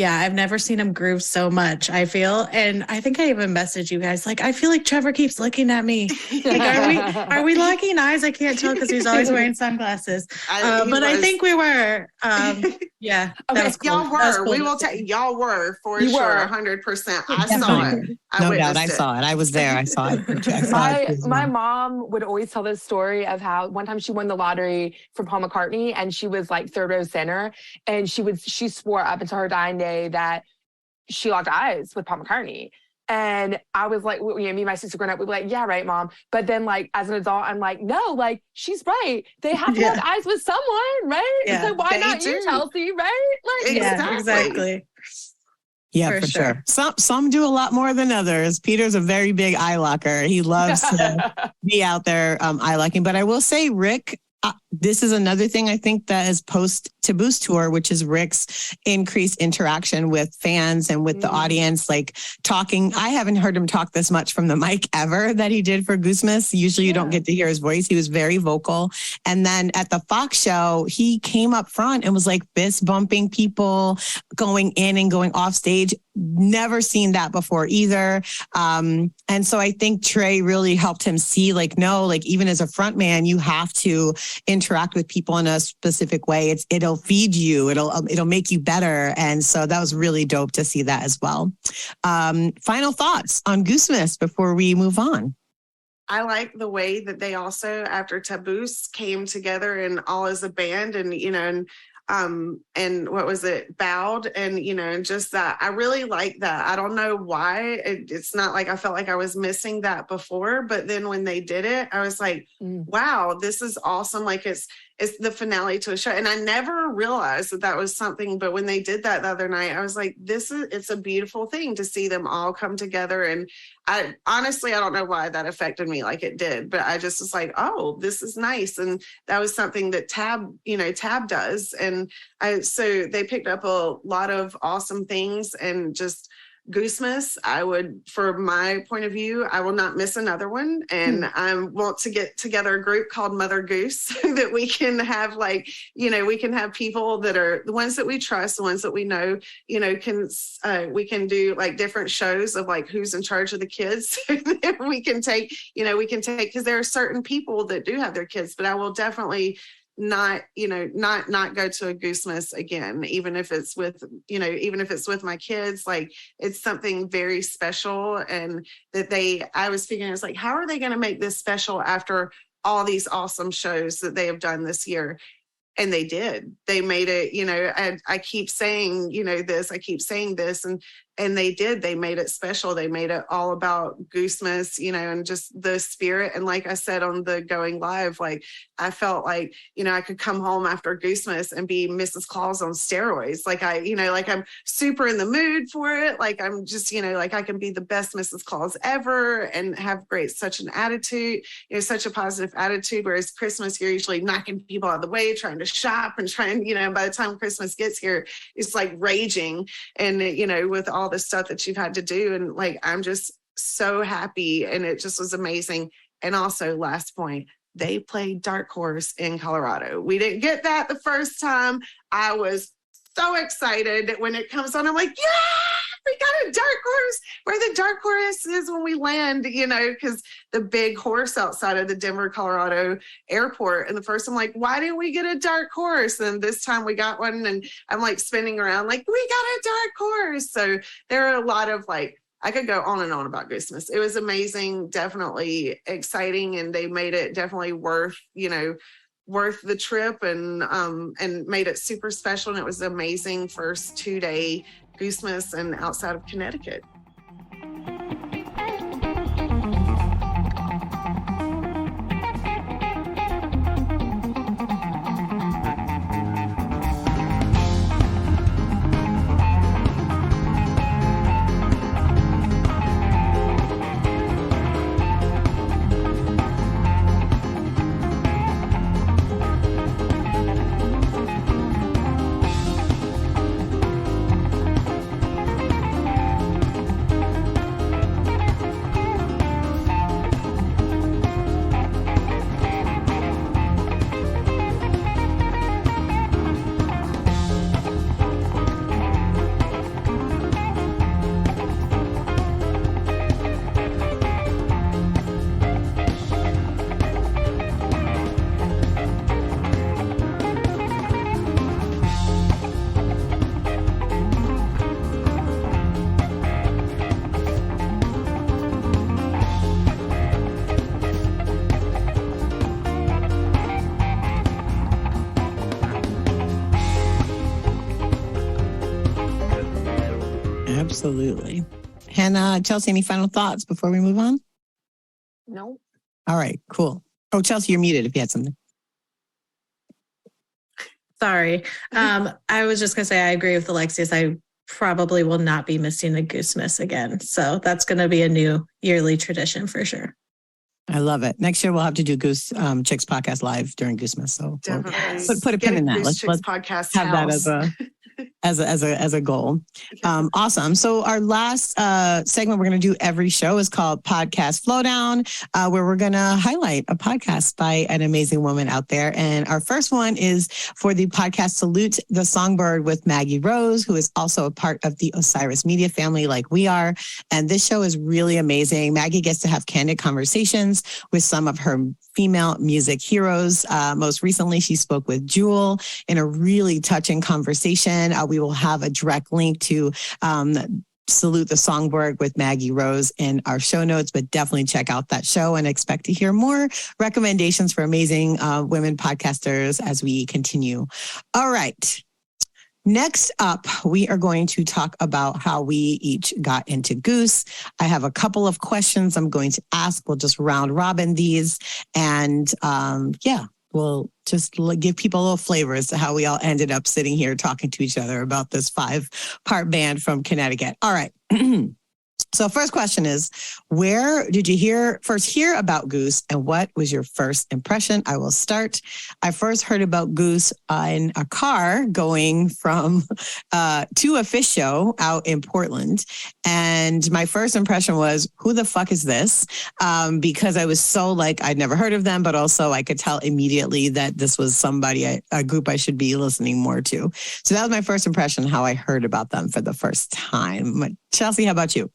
I've never seen him groove so much, I feel. And I think I even messaged you guys, like, I feel like Trevor keeps looking at me. Like, are we locking eyes? I can't tell because he's always wearing sunglasses. I think we were. That was cool.
Y'all were. Cool. We will take y'all were for sure, 100%. I saw it.
No doubt, I saw it. I was there. I saw it.
My mom would always tell this story of how one time she won the lottery for Paul McCartney, and she was like third row center, and she swore up until her dying day that she locked eyes with Paul McCartney. And I was like, me and my sister growing up, we'd be like, yeah, right, mom. But then as an adult, I'm like, no, she's right. They have to lock eyes with someone, right? Yeah, so why not you, Chelsea, right?
Exactly.
Yeah, for sure. Some do a lot more than others. Peter's a very big eye locker. He loves to be out there eye locking. But I will say, Rick, this is another thing I think that is post Taboos tour, which is Rick's increased interaction with fans and with the audience, like talking. I haven't heard him talk this much from the mic ever that he did for Goosemas. Usually you don't get to hear his voice. He was very vocal. And then at the Fox show, he came up front and was like fist bumping people, going in and going off stage. Never seen that before either. And so I think Trey really helped him see even as a front man, you have to interact with people in a specific way. It'll feed you. It'll make you better. And so that was really dope to see that as well. Final thoughts on Goosemas before we move on.
I like the way that they also, after Taboos, came together and all as a band and what was it, bowed, and and just that. I really like that. I don't know why. It's not like I felt like I was missing that before, but then when they did it, I was like, wow, this is awesome. Like it's the finale to a show. And I never realized that was something, but when they did that the other night, I was like, it's a beautiful thing to see them all come together. And I honestly don't know why that affected me like it did, but I just was like, oh, this is nice. And that was something that Tab does. And so they picked up a lot of awesome things, and just Goosemas, from my point of view, I will not miss another one. And I want to get together a group called Mother Goose so that we can have we can have people that are the ones that we trust, the ones that we know, we can do different shows of who's in charge of the kids. we can take, because there are certain people that do have their kids, but I will definitely not go to a Goosemas again, even if it's with my kids. It's something very special, and I was thinking, it's how are they going to make this special after all these awesome shows that they have done this year? And they did. They made it, I keep saying, this, I keep saying this. And they did. They made it special. They made it all about Goosemas, and just the spirit. And like I said on the going live, like I felt like, I could come home after Goosemas and be Mrs. Claus on steroids. Like I'm super in the mood for it. Like I'm just, like I can be the best Mrs. Claus ever and have such an attitude, such a positive attitude. Whereas Christmas, you're usually knocking people out of the way, trying to shop and trying, by the time Christmas gets here, it's like raging. And, with all the stuff that you've had to do. And like, I'm just so happy. And it just was amazing. And also last point, they played Dark Horse in Colorado. We didn't get that the first time. I was so excited when it comes on. I'm like, yeah, we got a Dark Horse where the Dark Horse is when we land, because the big horse outside of the Denver, Colorado airport. And the first I'm like, why didn't we get a Dark Horse? And this time we got one, and I'm like spinning around like, we got a Dark Horse. So there are a lot of I could go on and on about Christmas. It was amazing, definitely exciting. And they made it definitely worth the trip and made it super special. And it was an amazing first 2-day Goosemas and outside of Connecticut.
Absolutely. Hannah, Chelsea, any final thoughts before we move on?
No.
All right, cool. Oh, Chelsea, you're muted if you had something.
Sorry. I was just going to say, I agree with Alexius. I probably will not be missing a Goosemas again. So that's going to be a new yearly tradition for sure.
I love it. Next year we'll have to do Goose Chicks Podcast live during Goosemas. So we'll put a pin in that. Let's
podcast
have that as a goal. Awesome. So our last segment we're going to do every show is called Podcast Flowdown, where we're going to highlight a podcast by an amazing woman out there. And our first one is for the podcast Salute the Songbird with Maggie Rose, who is also a part of the Osiris Media family like we are. And this show is really amazing. Maggie gets to have candid conversations with some of her female music heroes. Most recently, she spoke with Jewel in a really touching conversation. We will have a direct link to Salute the Songbird with Maggie Rose in our show notes, but definitely check out that show and expect to hear more recommendations for amazing women podcasters as we continue. All right. Next up, we are going to talk about how we each got into Goose. I have a couple of questions I'm going to ask. We'll just round robin these. And we'll just give people a little flavor as to how we all ended up sitting here talking to each other about this 5-part band from Connecticut. All right. So first question is, where did you first hear about Goose, and what was your first impression? I will start. I first heard about Goose in a car going from to a fish show out in Portland. And my first impression was, who the fuck is this? Because I was so I'd never heard of them, but also I could tell immediately that this was a group I should be listening more to. So that was my first impression, how I heard about them for the first time. Chelsea, how about you?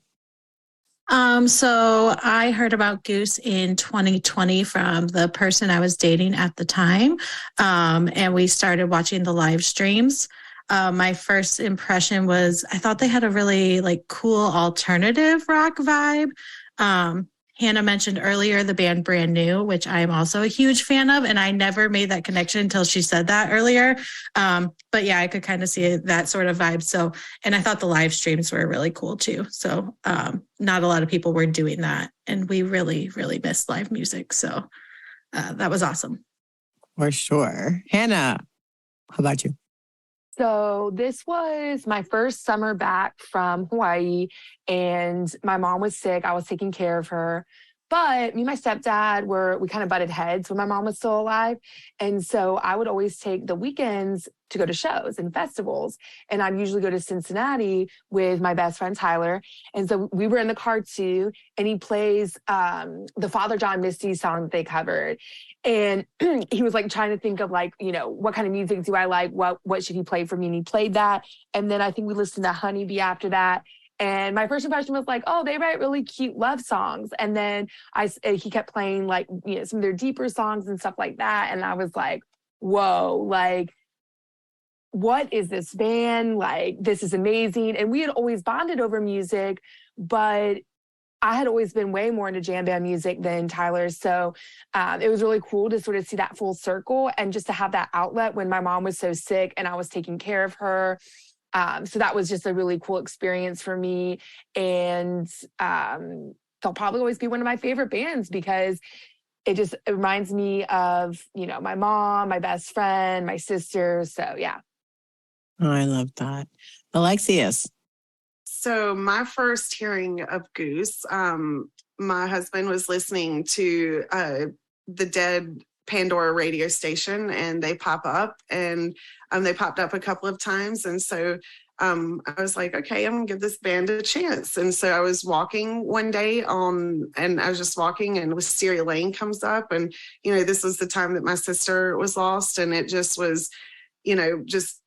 So I heard about Goose in 2020 from the person I was dating at the time. And we started watching the live streams. My first impression was I thought they had a really cool alternative rock vibe. Hannah mentioned earlier the band Brand New, which I am also a huge fan of, and I never made that connection until she said that earlier. But yeah, I could kind of see that sort of vibe. So, and I thought the live streams were really cool too. So not a lot of people were doing that, and we really, really missed live music. So that was awesome.
For sure. Hannah, how about you?
So this was my first summer back from Hawaii, and my mom was sick. I was taking care of her. But me and my stepdad we kind of butted heads when my mom was still alive. And so I would always take the weekends to go to shows and festivals. And I'd usually go to Cincinnati with my best friend, Tyler. And so we were in the car too, and he plays the Father John Misty song that they covered. And he was like trying to think of like, you know, what kind of music do I like? What should he play for me? And he played that. And then I think we listened to Honeybee after that. And my first impression was like, oh, they write really cute love songs. And then he kept playing like, you know, some of their deeper songs and stuff like that. And I was like, whoa, like, what is this band? Like, this is amazing. And we had always bonded over music, but I had always been way more into jam band music than Tyler. So it was really cool to sort of see that full circle and just to have that outlet when my mom was so sick and I was taking care of her. So that was just a really cool experience for me. And they'll probably always be one of my favorite bands because it reminds me of, you know, my mom, my best friend, my sister. So yeah.
Oh, I love that. Alexius.
So my first hearing of Goose, my husband was listening to the Dead Pandora radio station, and they pop up, and they popped up a couple of times. And so I was like, okay, I'm gonna give this band a chance. And so I was walking one day and I was just walking, and Wisteria Lane comes up, and, you know, this was the time that my sister was lost, and it just was, you know, just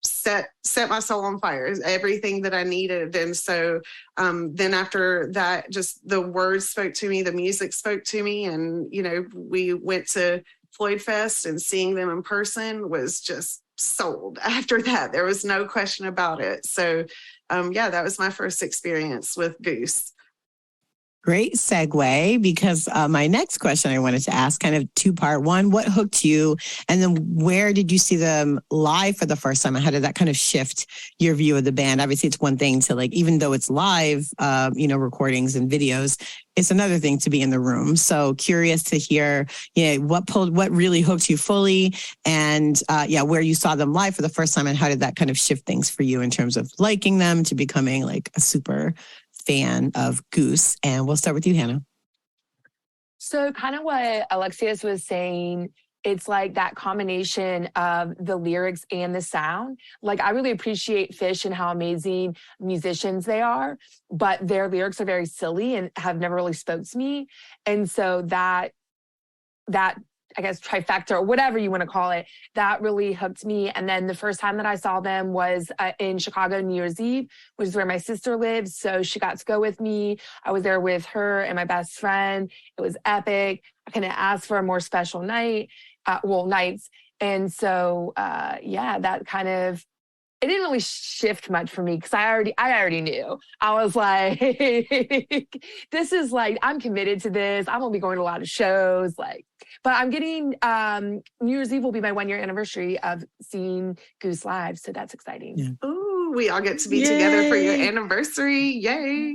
set my soul on fire, everything that I needed. And so then after that, just the words spoke to me, the music spoke to me. And, you know, we went to Floyd Fest, and seeing them in person was just sold. After that, there was no question about it. So yeah, that was my first experience with Goose.
Great segue, because my next question I wanted to ask, kind of two-part. One, what hooked you? And then where did you see them live for the first time? And how did that kind of shift your view of the band? Obviously, it's one thing to, like, even though it's live, you know, recordings and videos, it's another thing to be in the room. So curious to hear, you know, what really hooked you fully, and where you saw them live for the first time, and how did that kind of shift things for you in terms of liking them to becoming like a super fan of Goose. And we'll start with you, Hannah.
So kind of what Alexius was saying, it's like that combination of the lyrics and the sound. Like, I really appreciate Fish and how amazing musicians they are, but their lyrics are very silly and have never really spoke to me. And so that I guess trifecta or whatever you want to call it, that really hooked me. And then the first time that I saw them was in Chicago, New Year's Eve, which is where my sister lives. So she got to go with me. I was there with her and my best friend. It was epic. I couldn't ask for a more special nights. And so, that kind of, it didn't really shift much for me because I already knew. I was like, this is like, I'm committed to this. I'm gonna be going to a lot of shows. Like, but I'm getting New Year's Eve will be my 1-year anniversary of seeing Goose live, so that's exciting.
Yeah.
Ooh, we all get to be together for your anniversary! Yay!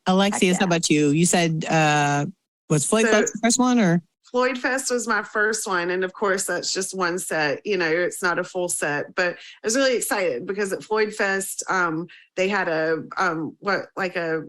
Alexius, how about you? You said was Floyd Fest the first one, or?
Floyd Fest was my first one. And of course, that's just one set, you know, it's not a full set, but I was really excited because at Floyd Fest, they had a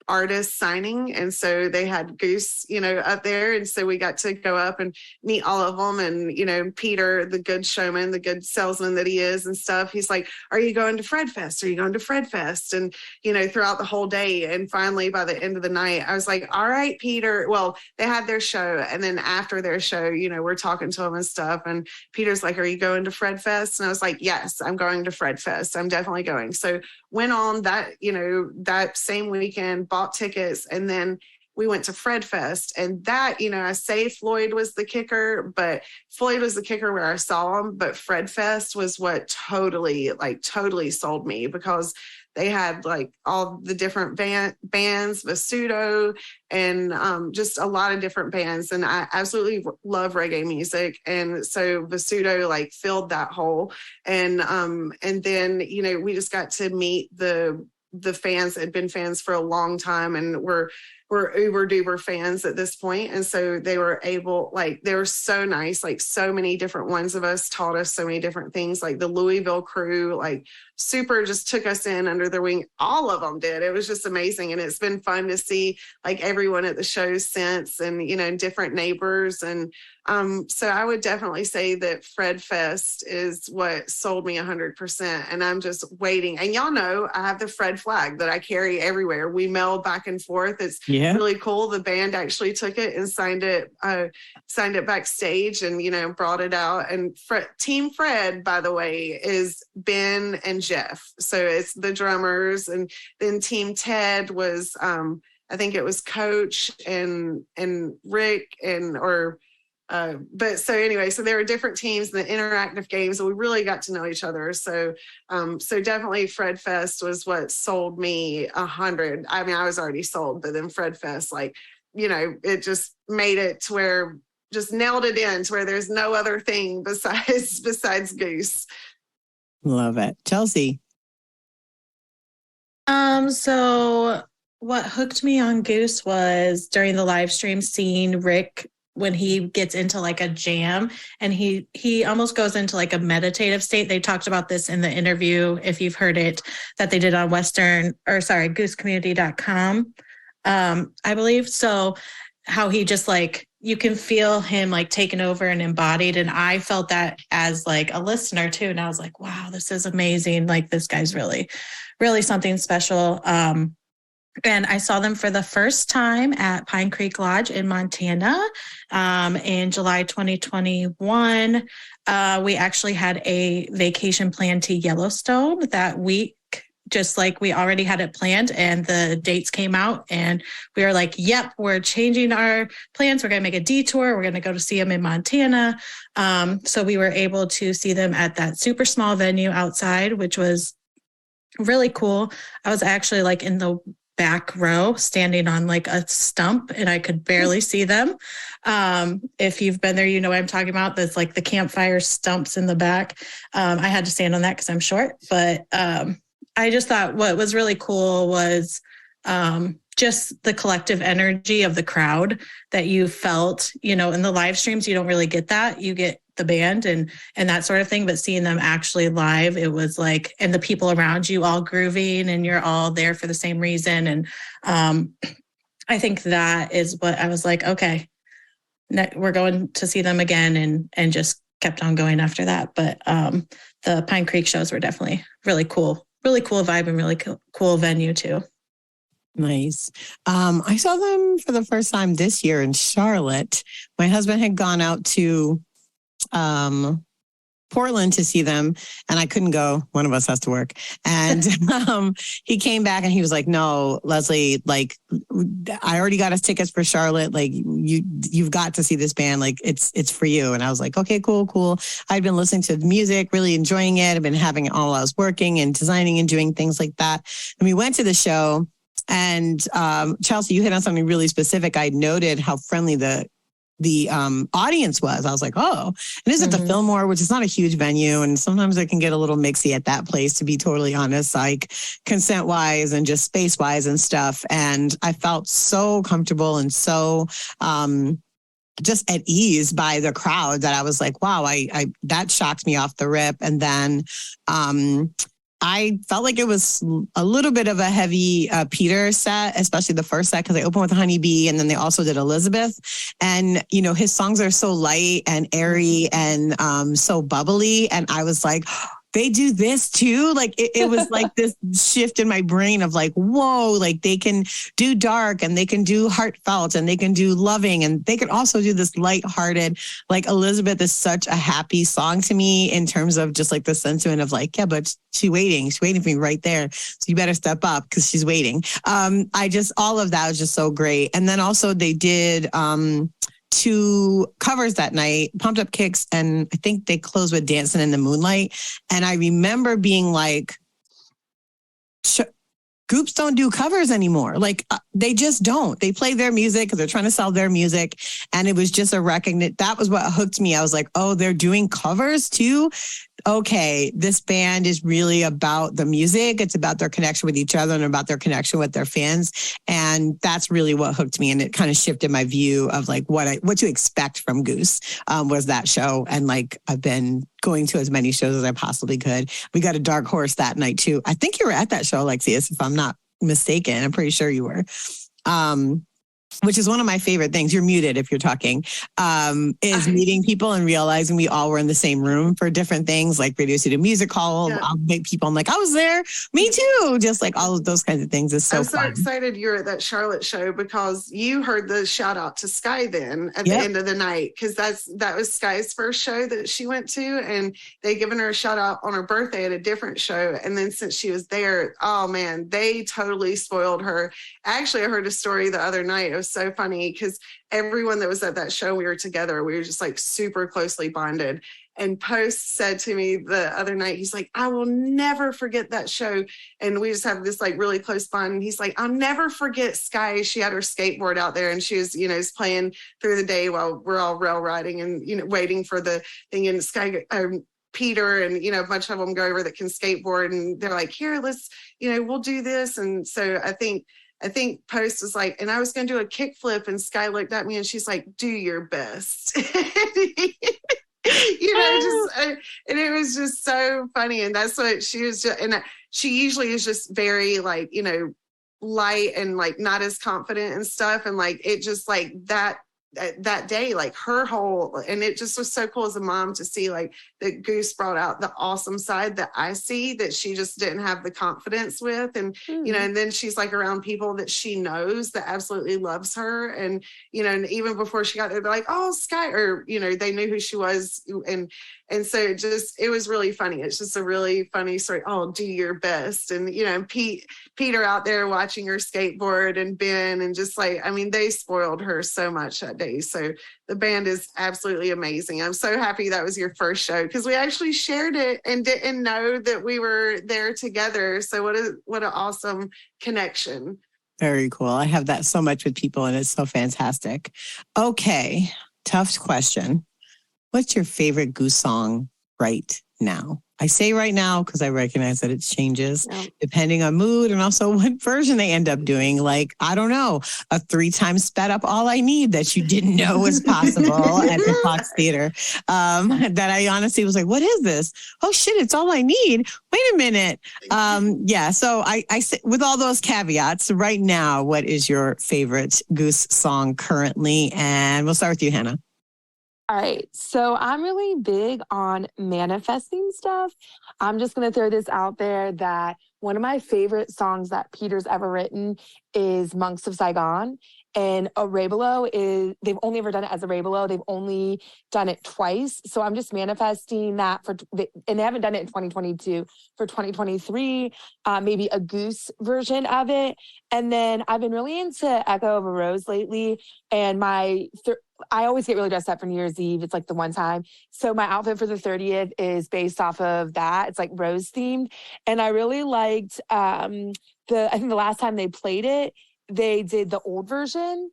artist signing. And so they had Goose, you know, up there. And so we got to go up and meet all of them. And, you know, Peter, the good showman, the good salesman that he is and stuff, he's like, are you going to Fred Fest? Are you going to Fred Fest? And, you know, throughout the whole day. And finally, by the end of the night, I was like, all right, Peter. Well, they had their show. And then after their show, you know, we're talking to him and stuff. And Peter's like, are you going to Fred Fest? And I was like, yes, I'm going to Fred Fest. I'm definitely going. So went on that, you know, that same weekend, bought tickets, and then we went to Fred Fest. And that, you know, I say Floyd was the kicker, but Floyd was the kicker where I saw him. But Fred Fest was what totally sold me, because they had like all the different bands, Vasudo, and just a lot of different bands. And I absolutely love reggae music. And so Vasudo like filled that hole. And then, you know, we just got to meet the fans that had been fans for a long time and were uber duper fans at this point. And so they were able, like, they were so nice. Like, so many different ones of us taught us so many different things. Like the Louisville crew, like super just took us in under their wing. All of them did. It was just amazing. And it's been fun to see like everyone at the shows since, and, you know, different neighbors. And so I would definitely say that Fred Fest is what sold me 100%. And I'm just waiting. And y'all know I have the Fred flag that I carry everywhere. We mail back and forth. It's really cool. The band actually took it and signed it backstage, and, you know, brought it out. And Team Fred, by the way, is Ben and Jeff. So it's the drummers. And then Team Ted was, I think it was Coach and Rick but so anyway, so there were different teams in the interactive games, and we really got to know each other. So, so definitely Fred Fest was what sold me 100. I mean, I was already sold, but then Fred Fest, like, you know, it just made it to where, just nailed it in to where there's no other thing besides Goose.
Love it. Chelsea.
So what hooked me on Goose was during the live stream seeing Rick when he gets into like a jam, and he almost goes into like a meditative state. They talked about this in the interview, if you've heard it, that they did on goosecommunity.com, I believe. So how he just like, you can feel him like taken over and embodied. And I felt that as like a listener too. And I was like, wow, this is amazing. Like, this guy's really, really something special. And I saw them for the first time at Pine Creek Lodge in Montana in July 2021. We actually had a vacation planned to Yellowstone that week, just like we already had it planned, and the dates came out and we were like, yep, we're changing our plans. We're going to make a detour. We're going to go to see them in Montana. So we were able to see them at that super small venue outside, which was really cool. I was actually like in the back row standing on like a stump, and I could barely see them. If you've been there, you know what I'm talking about. There's like the campfire stumps in the back. I had to stand on that because I'm short, but I just thought what was really cool was just the collective energy of the crowd that you felt. You know, in the live streams, you don't really get that. You get the band and that sort of thing, but seeing them actually live, it was like, and the people around you all grooving, and you're all there for the same reason. And I think that is what I was like, okay, we're going to see them again, and just kept on going after that. But the Pine Creek shows were definitely really cool vibe, and really cool venue too.
Nice. I saw them for the first time this year in Charlotte. My husband had gone out to Portland to see them, and I couldn't go. One of us has to work. And he came back and he was like, no, Leslie, like, I already got us tickets for Charlotte. Like, you've got to see this band. Like, it's for you. And I was like, okay, cool. I'd been listening to the music, really enjoying it. I've been having it all while I was working and designing and doing things like that. And we went to the show, and Chelsea, you hit on something really specific. I noted how friendly the audience was. I was like, oh, and is it the Fillmore, which is not a huge venue, and sometimes it can get a little mixy at that place, to be totally honest, like consent wise and just space wise and stuff. And I felt so comfortable and so just at ease by the crowd that I was like, wow, I that shocked me off the rip. And then I felt like it was a little bit of a heavy Peter set, especially the first set, because they opened with Honeybee, and then they also did Elizabeth. And, you know, his songs are so light and airy and so bubbly. And I was like, they do this too? Like, it was like this shift in my brain of like, whoa, like they can do dark, and they can do heartfelt, and they can do loving, and they can also do this lighthearted. Like, Elizabeth is such a happy song to me in terms of just like the sentiment of like, yeah, but she's waiting for me right there. So you better step up because she's waiting. All of that was just so great. And then also they did, 2 covers that night, Pumped Up Kicks, and I think they closed with Dancing in the Moonlight. And I remember being like groups don't do covers anymore. Like they just don't. They play their music because they're trying to sell their music. And it was just a recognition. That was what hooked me. I was like, oh, they're doing covers too. Okay, this band is really about the music. It's about their connection with each other and about their connection with their fans. And that's really what hooked me. And it kind of shifted my view of like what to expect from Goose was that show. And like, I've been going to as many shows as I possibly could. We got a dark horse that night too. I think you were at that show, Alexius, if I'm not mistaken. I'm pretty sure you were. Which is one of my favorite things. You're muted if you're talking, is meeting people and realizing we all were in the same room for different things, like Radio City Music Hall. Yeah. I'll make people, I'm like, I was there. Me too. Just like all of those kinds of things is so fun.
I'm so excited you're at that Charlotte show because you heard the shout out to Sky then at the end of the night. Cause that was Sky's first show that she went to, and they given her a shout out on her birthday at a different show. And then since she was there, oh man, they totally spoiled her. Actually, I heard a story the other night. It was so funny because everyone that was at that show, we were together. We were just like super closely bonded. And Post said to me the other night, he's like, I will never forget that show. And we just have this like really close bond. And he's like, I'll never forget Sky. She had her skateboard out there and she was, is playing through the day while we're all rail riding and, waiting for the thing. And Sky, Peter and, a bunch of them go over that can skateboard, and they're like, here, let's, we'll do this. And so I think Post was like, and I was going to do a kickflip, and Sky looked at me and she's like, do your best. And it was just so funny. And that's what she was just, and she usually is just very like, light and like not as confident and stuff. And like, it just like that day, like her whole, and it just was so cool as a mom to see like that Goose brought out the awesome side that I see that she just didn't have the confidence with. And, and then she's like around people that she knows that absolutely loves her. And, and even before she got there, they're like, oh, Sky, or, they knew who she was. And so it was really funny. It's just a really funny story. Oh, do your best. And, Peter out there watching her skateboard, and Ben, and just like, they spoiled her so much that day. So the band is absolutely amazing. I'm so happy that was your first show because we actually shared it and didn't know that we were there together. So what an awesome connection.
Very cool. I have that so much with people, and it's so fantastic. Okay. Tough question. What's your favorite Goose song right now? I say right now because I recognize that it changes depending on mood and also what version they end up doing. Like, I don't know, a 3-time sped up All I Need that you didn't know was possible at the Fox Theater. That I honestly was like, what is this? Oh shit, it's All I Need. Wait a minute. So I with all those caveats, right now, what is your favorite Goose song currently? And we'll start with you, Hannah.
All right. So I'm really big on manifesting stuff. I'm just going to throw this out there that one of my favorite songs that Peter's ever written is Monks of Saigon. And Arabelo they've only ever done it as Arabelo. They've only done it twice. So I'm just manifesting that and they haven't done it in 2022. For 2023, maybe a Goose version of it. And then I've been really into Echo of a Rose lately. And I always get really dressed up for New Year's Eve. It's like the one time. So my outfit for the 30th is based off of that. It's like rose themed. And I really liked I think the last time they played it, they did the old version.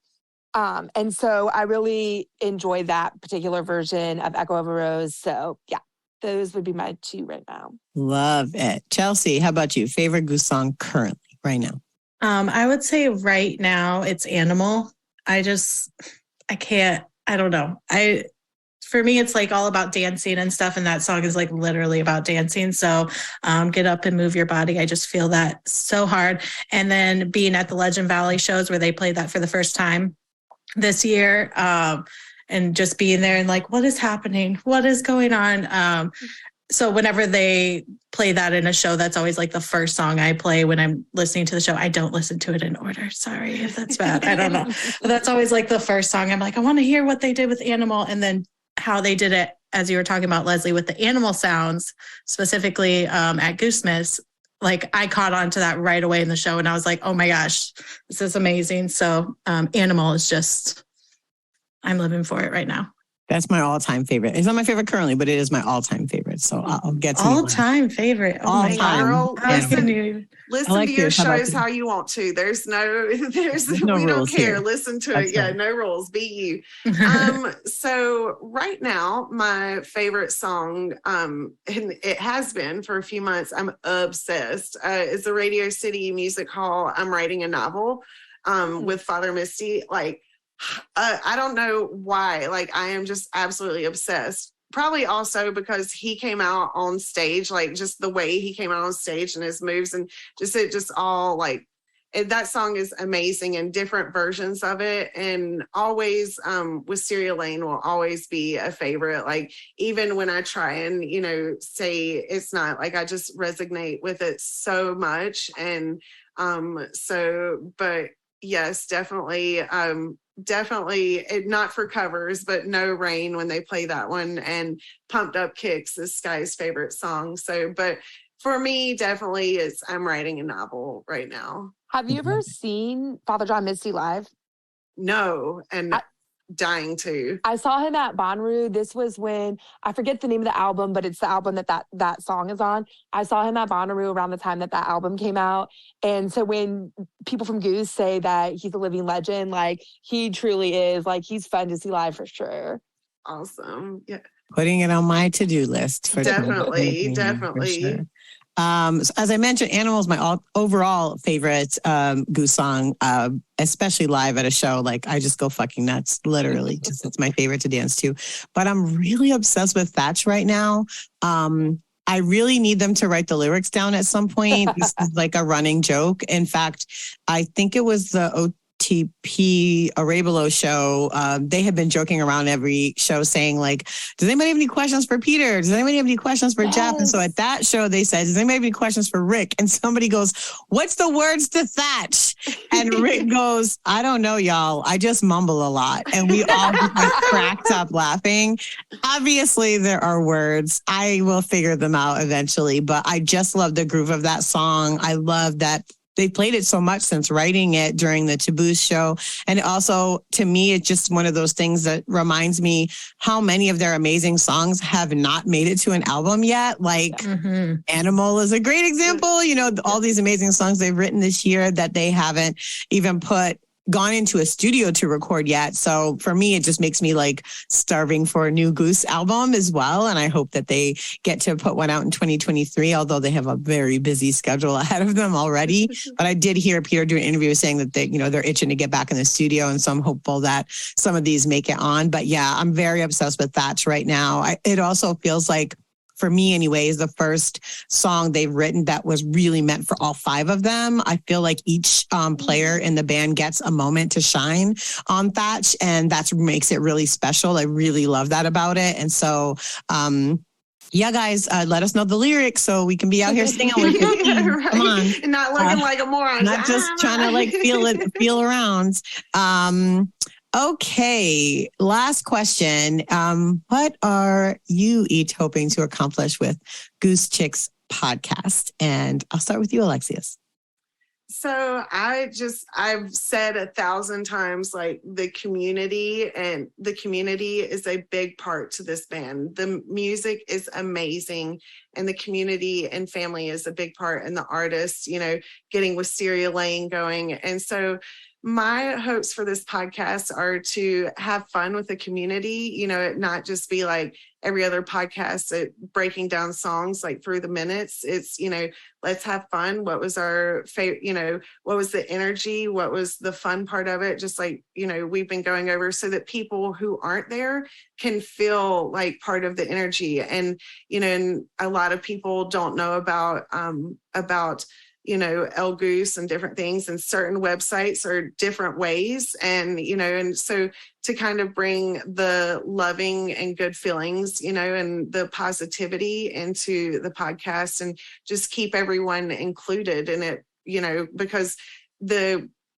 And so I really enjoy that particular version of Echo of a Rose. So yeah, those would be my two right now.
Love it. Chelsea, how about you? Favorite Goose song currently right now?
I would say right now it's Animal. I don't know. For me, it's like all about dancing and stuff. And that song is like literally about dancing. So get up and move your body. I just feel that so hard. And then being at the Legend Valley shows where they played that for the first time this year, and just being there and like, what is happening? What is going on? So whenever they play that in a show, that's always like the first song I play when I'm listening to the show. I don't listen to it in order. Sorry if that's bad. I don't know. But that's always like the first song. I'm like, I want to hear what they did with Animal, and then how they did it, as you were talking about, Leslie, with the animal sounds, specifically at Goosemiths. Like I caught on to that right away in the show, and I was like, oh my gosh, this is amazing. So Animal is just, I'm living for it right now.
That's my all-time favorite. It's not my favorite currently, but it is my all-time favorite. So I'll get to
all-time favorite. Oh my
All-time.
God.
Listen to your shows how you want to. There's no
no
we don't
rules
care.
here.
Listen to
That's
it. Yeah,
right.
no rules. Be you. So right now, my favorite song, and it has been for a few months, I'm obsessed, is the Radio City Music Hall I'm Writing a Novel with Father Misty. Like, I don't know why. Like, I am just absolutely obsessed. Probably also because he came out on stage, like just the way he came out on stage and his moves and it just all like that song is amazing and different versions of it. And always Wisteria Lane will always be a favorite. Like even when I try and, say it's not, like I just resonate with it so much. And but yes, definitely not for covers, but No Rain when they play that one, and Pumped Up Kicks is Sky's favorite song. So, but for me, definitely I'm writing a novel right now.
Have you ever seen Father John Misty live?
No, and dying to.
I saw him at Bonnaroo. This was when, I forget the name of the album, but it's the album that song is on. I saw him at Bonnaroo around the time that album came out. And so when people from Goose say that he's a living legend, like he truly is, like he's fun to see live for sure.
Awesome. Yeah.
Putting it on my to-do list for
definitely.
For sure. So as I mentioned, Animal is my overall favorite Goose song, especially live at a show. Like I just go fucking nuts, literally. Just it's my favorite to dance to. But I'm really obsessed with Thatch right now. I really need them to write the lyrics down at some point. This is like a running joke. In fact, I think it was the OTP Arabelo show. They have been joking around every show saying like, does anybody have any questions for Peter? Does anybody have any questions for Jeff? And so at that show, they said, does anybody have any questions for Rick? And somebody goes, what's the words to Thatch? And Rick goes, I don't know, y'all. I just mumble a lot. And we all just like cracked up laughing. Obviously, there are words. I will figure them out eventually, but I just love the groove of that song. I love that they played it so much since writing it during the Taboos show. And also, to me, it's just one of those things that reminds me how many of their amazing songs have not made it to an album yet. Like Animal is a great example. All these amazing songs they've written this year that they haven't even gone into a studio to record yet. So for me, it just makes me like starving for a new Goose album as well. And I hope that they get to put one out in 2023, although they have a very busy schedule ahead of them already. But I did hear Peter do an interview saying that they're itching to get back in the studio. And so I'm hopeful that some of these make it on. But yeah, I'm very obsessed with Thatch right now. It also feels like, for me anyways, the first song they've written that was really meant for all five of them. I feel like each player in the band gets a moment to shine on Thatch, and that makes it really special. I really love that about it. And so, yeah, guys, let us know the lyrics so we can be out here singing with you.
Right.
Come on.
And not looking like a moron.
Not just trying to like feel around. Okay, last question. What are you each hoping to accomplish with Goose Chicks Podcast? And I'll start with you, Alexius.
So I've said 1,000 times, like the community is a big part to this band. The music is amazing and the community and family is a big part, and the artists, getting Wisteria Lane going. And so my hopes for this podcast are to have fun with the community, not just be like every other podcast breaking down songs like through the minutes. It's, let's have fun. What was our favorite, what was the energy? What was the fun part of it? Just like, we've been going over, so that people who aren't there can feel like part of the energy. And, and a lot of people don't know about El Goose and different things, and certain websites are different ways. And, and so to kind of bring the loving and good feelings, and the positivity into the podcast, and just keep everyone included in it, because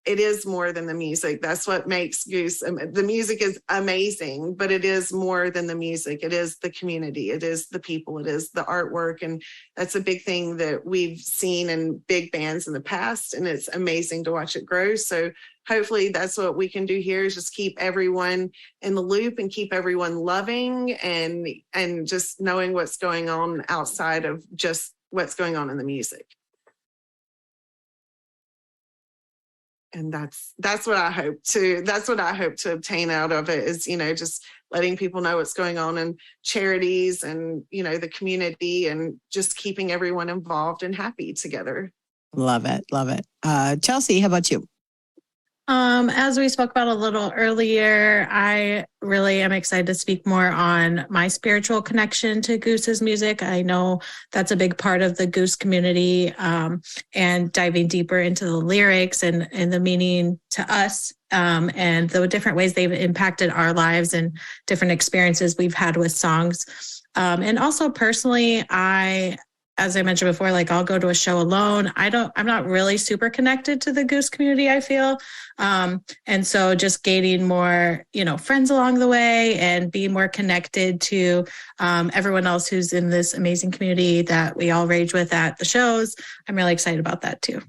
it is more than the music. That's what makes Goose. The music is amazing, but it is more than the music. It is the community. It is the people. It is the artwork. And that's a big thing that we've seen in big bands in the past. And it's amazing to watch it grow. So hopefully that's what we can do here, is just keep everyone in the loop and keep everyone loving and just knowing what's going on outside of just what's going on in the music. And that's what I hope to obtain out of it, is, just letting people know what's going on in charities and, the community, and just keeping everyone involved and happy together.
Love it. Love it. Chelsea, how about you?
As we spoke about a little earlier, I really am excited to speak more on my spiritual connection to Goose's music. I know that's a big part of the Goose community, and diving deeper into the lyrics and the meaning to us, and the different ways they've impacted our lives and different experiences we've had with songs. And also personally, as I mentioned before, I'll go to a show alone. I'm not really super connected to the Goose community, I feel. And so just gaining more, friends along the way and being more connected to everyone else who's in this amazing community that we all rage with at the shows. I'm really excited about that too.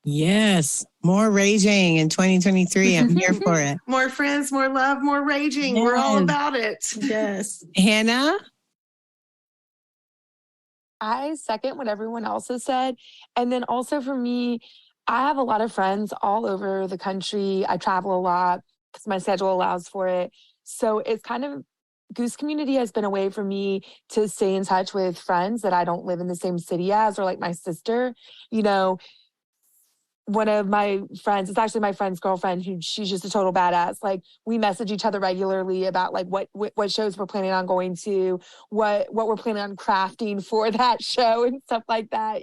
Yes. More raging in 2023. I'm here for it.
More friends, more love, more raging.
Yes.
We're all about it.
Yes.
Hannah?
I second what everyone else has said. And then also for me, I have a lot of friends all over the country. I travel a lot because my schedule allows for it. So it's kind of, Goose community has been a way for me to stay in touch with friends that I don't live in the same city as, or like my sister. One of my friends, it's actually my friend's girlfriend, she's just a total badass. We message each other regularly about what shows we're planning on going to, what we're planning on crafting for that show and stuff like that,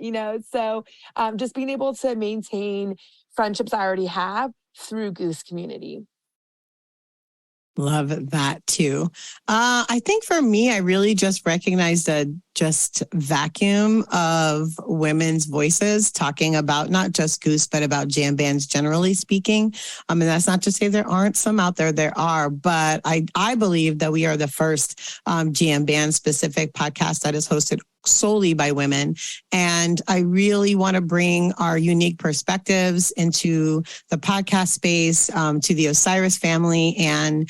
So just being able to maintain friendships I already have through Goose community.
Love that too. I think for me, I really just recognized a vacuum of women's voices talking about not just Goose, but about jam bands generally speaking. And that's not to say there aren't some out there. There are, but I believe that we are the first jam band specific podcast that is hosted solely by women. And I really want to bring our unique perspectives into the podcast space, to the Osiris family, and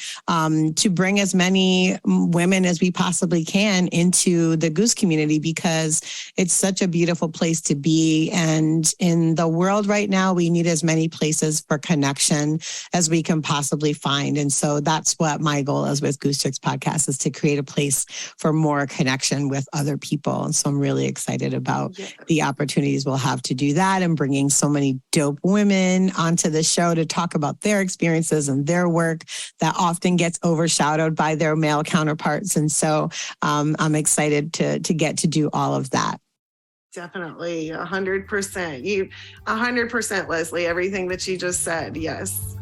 to bring as many women as we possibly can into the Goose community, because it's such a beautiful place to be. And in the world right now, we need as many places for connection as we can possibly find. And so that's what my goal is with Goose Chicks Podcast, is to create a place for more connection with other people. And so I'm really excited about the opportunities we'll have to do that, and bringing so many dope women onto the show to talk about their experiences and their work that often gets overshadowed by their male counterparts. And so I'm excited to get to do all of that.
Definitely 100%. 100%, Leslie, everything that you just said. Yes.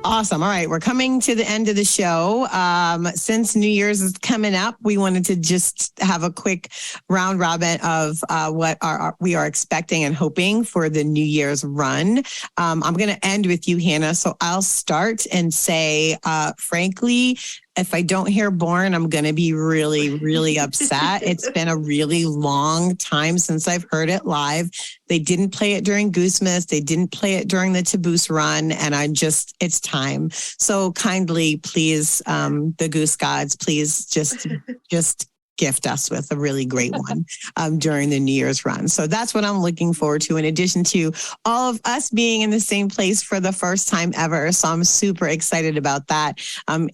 Awesome. All right. We're coming to the end of the show. Since New Year's is coming up, we wanted to just have a quick round robin of what we are expecting and hoping for the New Year's run. I'm going to end with you, Hannah. So I'll start and say, frankly, if I don't hear Born, I'm going to be really, really upset. It's been a really long time since I've heard it live. They didn't play it during Goosemas. They didn't play it during the Taboose run. And it's time. So kindly, please, the Goose Gods, please just gift us with a really great one during the New Year's run. So that's what I'm looking forward to, in addition to all of us being in the same place for the first time ever. So I'm super excited about that.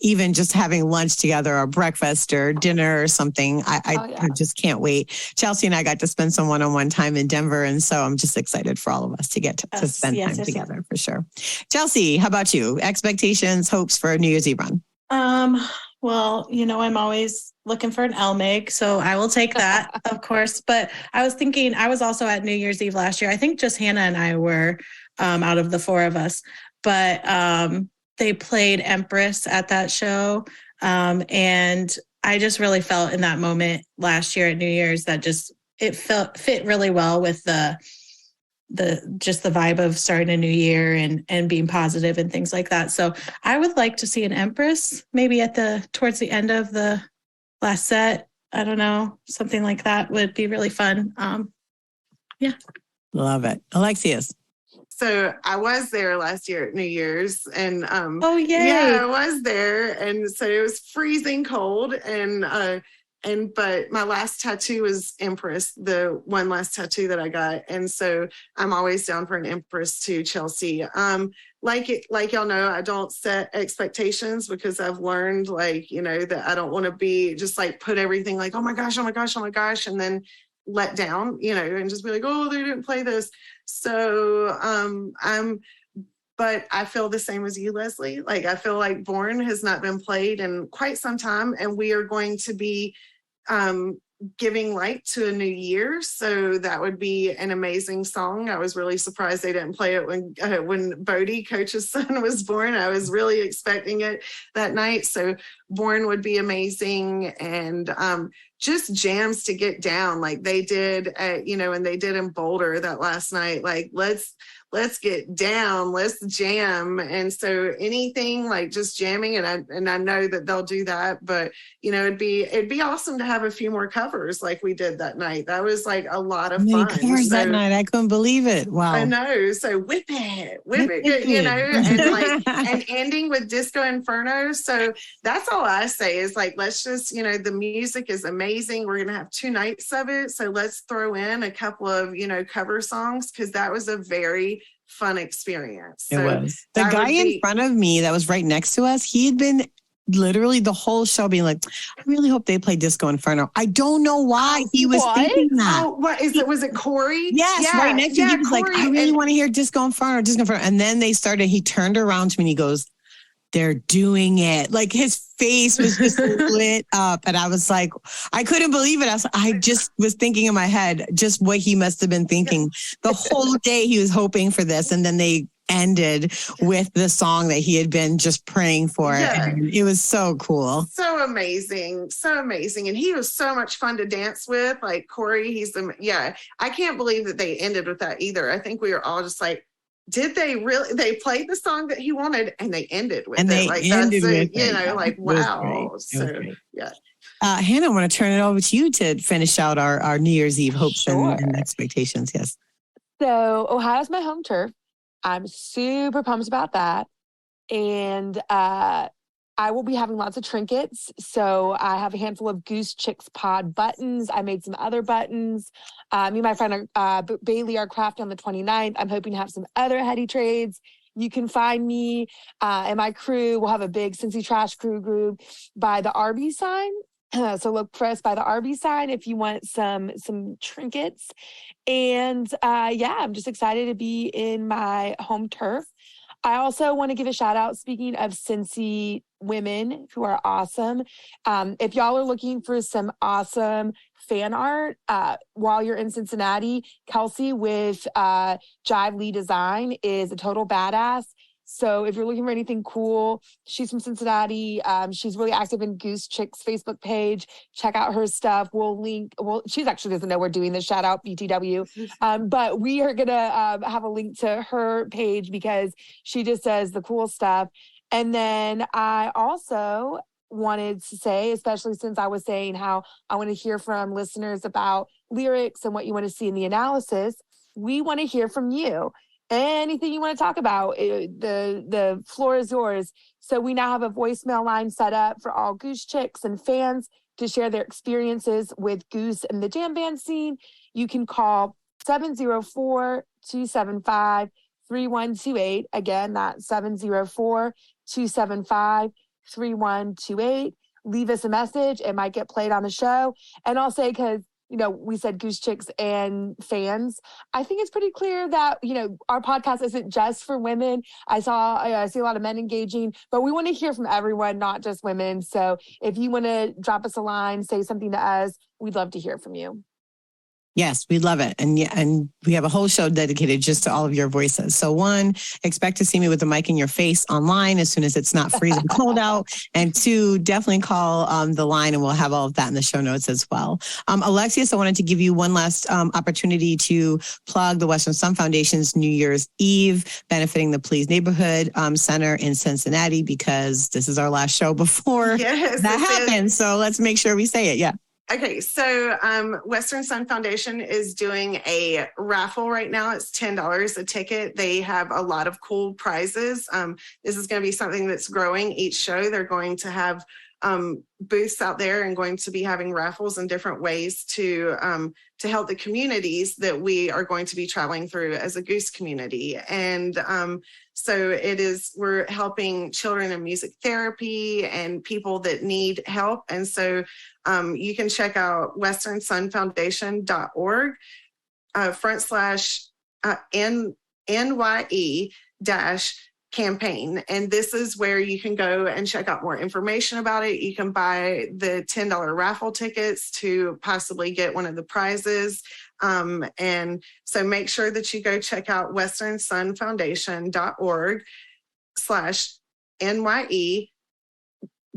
Even just having lunch together or breakfast or dinner or something. I just can't wait. Chelsea and I got to spend some one-on-one time in Denver. And so I'm just excited for all of us to get to spend time together for sure. Chelsea, how about you? Expectations, hopes for a New Year's Eve run?
Well, I'm always looking for an LMIG, so I will take that, of course. But I was thinking, I was also at New Year's Eve last year. I think just Hannah and I were out of the four of us. But they played Empress at that show. And I just really felt in that moment last year at New Year's that it fit really well with the vibe of starting a new year and being positive and things like that. So I would like to see an Empress maybe towards the end of the last set. I don't know, something like that would be really fun. Yeah.
Love it. Alexius.
So I was there last year at New Year's, and
oh yay.
Yeah, I was there, and so it was freezing cold, but my last tattoo was Empress, the one last tattoo that I got. And so I'm always down for an Empress too, Chelsea. Like y'all know, I don't set expectations because I've learned that I don't want to be just put everything oh my gosh, and then let down, and just be like, oh, they didn't play this. So but I feel the same as you, Leslie. I feel like Born has not been played in quite some time, and we are going to be giving light to a new year. So that would be an amazing song. I was really surprised they didn't play it when Bodie, Coach's son, was born. I was really expecting it that night. So Born would be amazing. And just jams to get down like they did and they did in Boulder that last night. Let's get down, let's jam. And so anything just jamming, and I know that they'll do that, but it'd be awesome to have a few more covers like we did that night. That was a lot of fun.
Covers that night, I couldn't believe it. Wow.
I know. So whip it, and ending with Disco Inferno. So that's all I say is let's just, the music is amazing. We're going to have 2 nights of it. So let's throw in a couple of, cover songs, because that was a very fun experience.
So it was. The guy in front of me that was right next to us, he had been literally the whole show being like, I really hope they play Disco Inferno. I don't know why he was thinking that.
Oh, what is it? Was it Corey?
Yes, right next to him. He was Corey, I really want to hear Disco Inferno. And then they started, he turned around to me and he goes, they're doing it. His face was just lit up. And I was like, I couldn't believe it. I just was thinking in my head, just what he must have been thinking. The whole day he was hoping for this. And then they ended with the song that he had been just praying for.
Yeah.
And it was so cool.
So amazing. So amazing. And he was so much fun to dance with. Corey, I can't believe that they ended with that either. I think we were all just did they really? They played the song that he wanted, and they ended with it. Wow. So yeah.
Hannah, I want to turn it over to you to finish out our New Year's Eve hopes and expectations. Yes.
So Ohio's my home turf. I'm super pumped about that, and I will be having lots of trinkets. So I have a handful of Goose Chicks Pod buttons. I made some other buttons. Me and my friend Bailey are crafting on the 29th. I'm hoping to have some other heady trades. You can find me and my crew. We'll have a big Cincy Trash crew group by the RB sign. So look for us by the RB sign if you want some trinkets. And I'm just excited to be in my home turf. I also want to give a shout out, speaking of Cincy women who are awesome. If y'all are looking for some awesome fan art while you're in Cincinnati, Kelsey with Jive Lee Design is a total badass. So if you're looking for anything cool, she's from Cincinnati. She's really active in Goose Chicks Facebook page. Check out her stuff. We'll link. Well, she actually doesn't know we're doing this. Shout out BTW. But we are gonna have a link to her page because she just does the cool stuff. And then I also wanted to say, especially since I was saying how I want to hear from listeners about lyrics and what you want to see in the analysis. We want to hear from you. Anything you want to talk about, the floor is yours. So we now have a voicemail line set up for all Goose Chicks and fans to share their experiences with Goose and the jam band scene. You can call 704-275-3128. Again, that's 704-275-3128. Leave us a message. It might get played on the show. And I'll say, because we said Goose Chicks and fans, I think it's pretty clear that, our podcast isn't just for women. I see a lot of men engaging, but we want to hear from everyone, not just women. So if you want to drop us a line, say something to us, we'd love to hear from you.
Yes, we love it. And we have a whole show dedicated just to all of your voices. So 1, expect to see me with the mic in your face online as soon as it's not freezing cold out. And 2, definitely call the line, and we'll have all of that in the show notes as well. Alexius, I wanted to give you one last opportunity to plug the Western Sun Foundation's New Year's Eve benefiting the Please Neighborhood Center in Cincinnati, because this is our last show before that happens. So let's make sure we say it. Yeah.
Okay, so Western Sun Foundation is doing a raffle right now. It's $10 a ticket. They have a lot of cool prizes. This is going to be something that's growing each show. They're going to have booths out there and going to be having raffles in different ways to help the communities that we are going to be traveling through as a Goose community. And so we're helping children in music therapy and people that need help. And so you can check out westernsunfoundation.org /NYE-campaign. And this is where you can go and check out more information about it. You can buy the $10 raffle tickets to possibly get one of the prizes. And so make sure that you go check out westernsunfoundation.org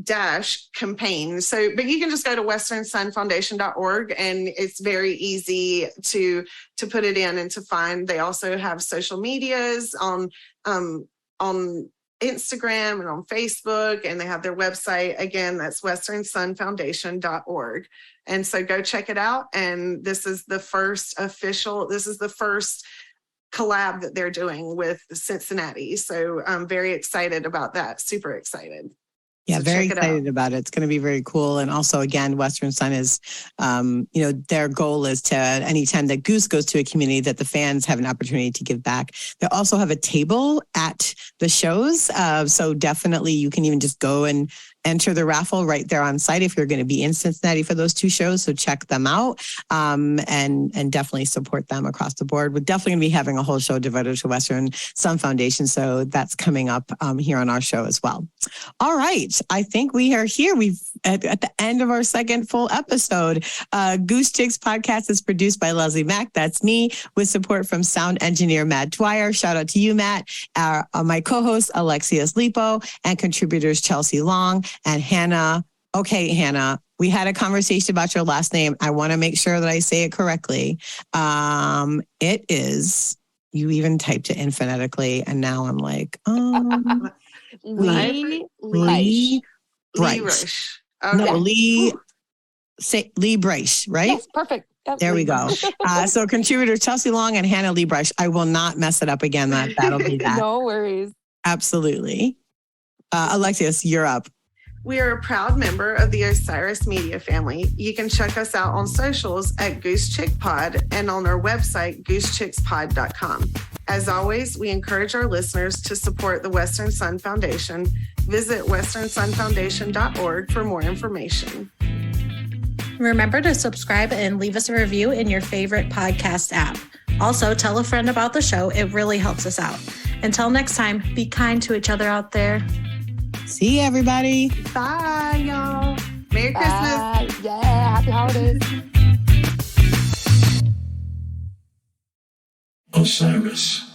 /NYE-campaign. So, but you can just go to westernsunfoundation.org, and it's very easy to put it in and to find. They also have social medias on Instagram and on Facebook, and they have their website. Again, that's westernsunfoundation.org. And so go check it out. And this is the first collab that they're doing with Cincinnati. So I'm very excited about that. Super excited.
Yeah, so very excited about it. It's going to be very cool. And also, again, Western Sun is, their goal is to, anytime that Goose goes to a community, that the fans have an opportunity to give back. They also have a table at the shows. So definitely you can even just go and enter the raffle right there on site if you're going to be in Cincinnati for those 2 shows. So check them out and definitely support them across the board. We're definitely going to be having a whole show devoted to Western Sun Foundation. So that's coming up here on our show as well. All right. I think we are here. We've at the end of our second full episode. Goose Chicks Podcast is produced by Leslie Mack. That's me, with support from sound engineer Matt Dwyer. Shout out to you, Matt. My co-host Alexius Lipot, and contributors Chelsea Long and Hannah. Okay, Hannah, we had a conversation about your last name. I want to make sure that I say it correctly. It is, you even typed it in phonetically, and now I'm like, Liebreich.
Okay.
No, Liebreich, right?
Yes, perfect. Yep.
There we go. So contributor Chelsea Long and Hannah Liebreich. I will not mess it up again. That'll be that.
No worries.
Absolutely. Alexius, you're up.
We are a proud member of the Osiris media family. You can check us out on socials at Goose Chick Pod and on our website, goosechickspod.com. As always, we encourage our listeners to support the Western Sun Foundation. Visit westernsunfoundation.org for more information.
Remember to subscribe and leave us a review in your favorite podcast app. Also, tell a friend about the show. It really helps us out. Until next time, be kind to each other out there.
See you, everybody.
Bye, y'all. Merry Christmas.
Yeah, happy holidays.
Osiris.